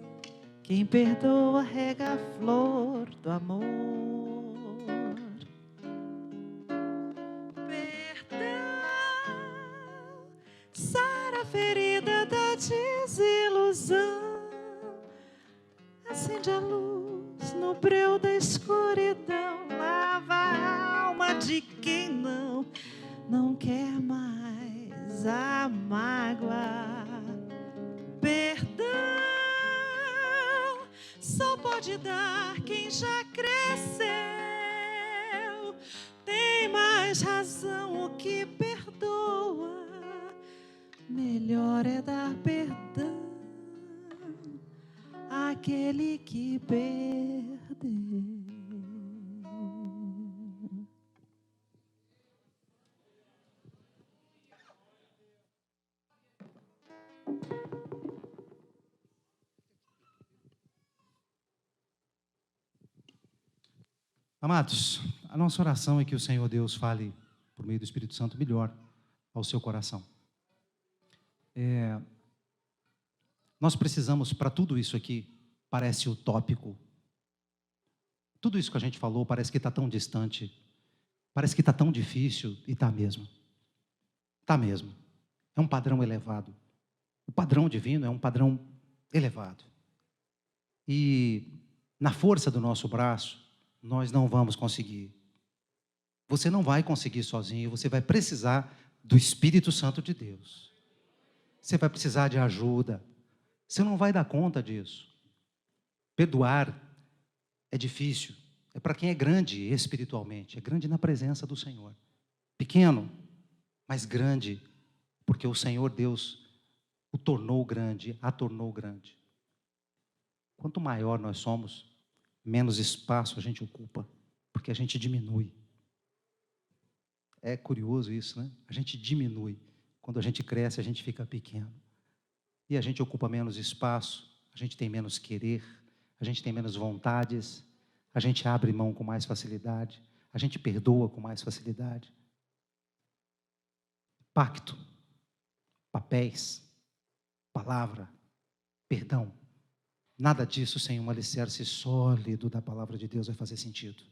Speaker 2: Quem perdoa rega a flor do amor. Perdão, sara a ferida da desilusão, acende a luz no breu da escuridão, lava a alma de quem não quer mais a mágoa. Perdão só pode dar quem já cresceu. Tem mais razão o que perdoa. Melhor é dar perdão àquele que perdeu.
Speaker 1: Amados, a nossa oração é que o Senhor Deus fale, por meio do Espírito Santo, melhor ao seu coração. Nós precisamos, para tudo isso aqui, parece utópico. Tudo isso que a gente falou parece que está tão distante, parece que está tão difícil, e está mesmo. Está mesmo. É um padrão elevado. O padrão divino é um padrão elevado. E na força do nosso braço, nós não vamos conseguir. Você não vai conseguir sozinho, você vai precisar do Espírito Santo de Deus. Você vai precisar de ajuda. Você não vai dar conta disso. Perdoar é difícil. É para quem é grande espiritualmente. É grande na presença do Senhor. Pequeno, mas grande, porque o Senhor Deus o tornou grande, a tornou grande. Quanto maior nós somos, menos espaço a gente ocupa, porque a gente diminui. É curioso isso, né? A gente diminui. Quando a gente cresce, a gente fica pequeno. E a gente ocupa menos espaço, a gente tem menos querer, a gente tem menos vontades, a gente abre mão com mais facilidade, a gente perdoa com mais facilidade. Pacto, papéis, palavra, perdão. Nada disso sem um alicerce sólido da palavra de Deus vai fazer sentido.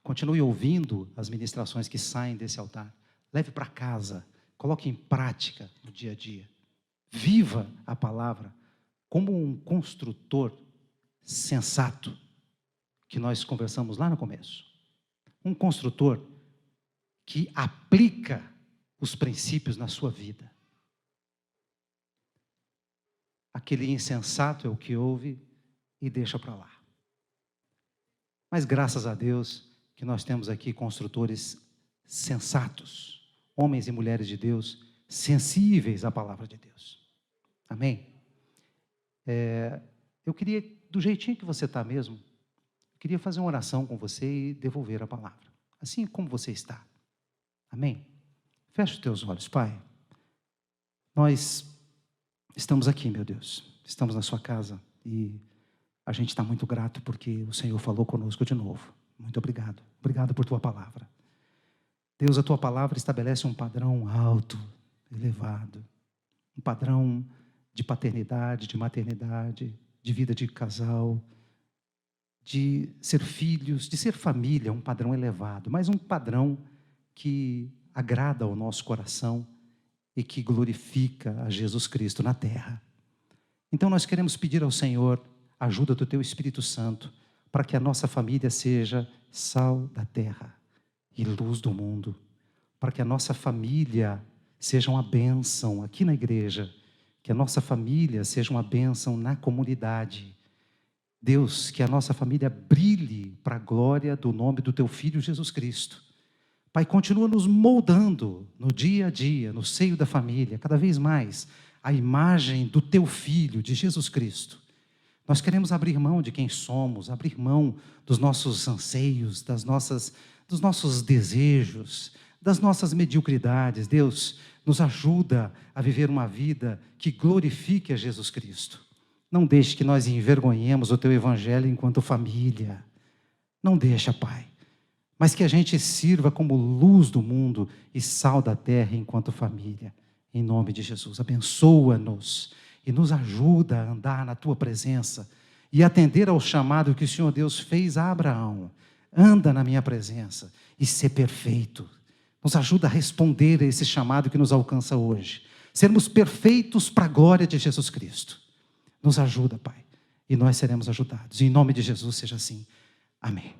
Speaker 1: Continue ouvindo as ministrações que saem desse altar. Leve para casa, coloque em prática no dia a dia. Viva a palavra como um construtor sensato, que nós conversamos lá no começo. Um construtor que aplica os princípios na sua vida. Aquele insensato é o que ouve e deixa para lá. Mas graças a Deus que nós temos aqui construtores sensatos, homens e mulheres de Deus, sensíveis à palavra de Deus. Amém? Eu queria, do jeitinho que você está mesmo, eu queria fazer uma oração com você e devolver a palavra. Assim como você está. Amém? Feche os teus olhos, Pai. Nós estamos aqui, meu Deus. Estamos na sua casa e a gente está muito grato porque o Senhor falou conosco de novo. Muito obrigado. Obrigado por tua palavra. Deus, a tua palavra estabelece um padrão alto, elevado. Um padrão de paternidade, de maternidade, de vida de casal, de ser filhos, de ser família, um padrão elevado, mas um padrão que agrada ao nosso coração e que glorifica a Jesus Cristo na terra. Então nós queremos pedir ao Senhor a ajuda do teu Espírito Santo para que a nossa família seja sal da terra e luz do mundo, para que a nossa família seja uma bênção aqui na igreja, que a nossa família seja uma bênção na comunidade. Deus, que a nossa família brilhe para a glória do nome do teu Filho Jesus Cristo. Pai, continua nos moldando no dia a dia, no seio da família, cada vez mais, a imagem do teu Filho, de Jesus Cristo. Nós queremos abrir mão de quem somos, abrir mão dos nossos anseios, dos nossos desejos, das nossas mediocridades. Deus, nos ajuda a viver uma vida que glorifique a Jesus Cristo. Não deixe que nós envergonhemos o teu evangelho enquanto família. Não deixa, Pai. Mas que a gente sirva como luz do mundo e sal da terra enquanto família. Em nome de Jesus, abençoa-nos e nos ajuda a andar na tua presença e atender ao chamado que o Senhor Deus fez a Abraão. Anda na minha presença e ser perfeito. Nos ajuda a responder a esse chamado que nos alcança hoje. Sermos perfeitos para a glória de Jesus Cristo. Nos ajuda, Pai, e nós seremos ajudados. Em nome de Jesus seja assim. Amém.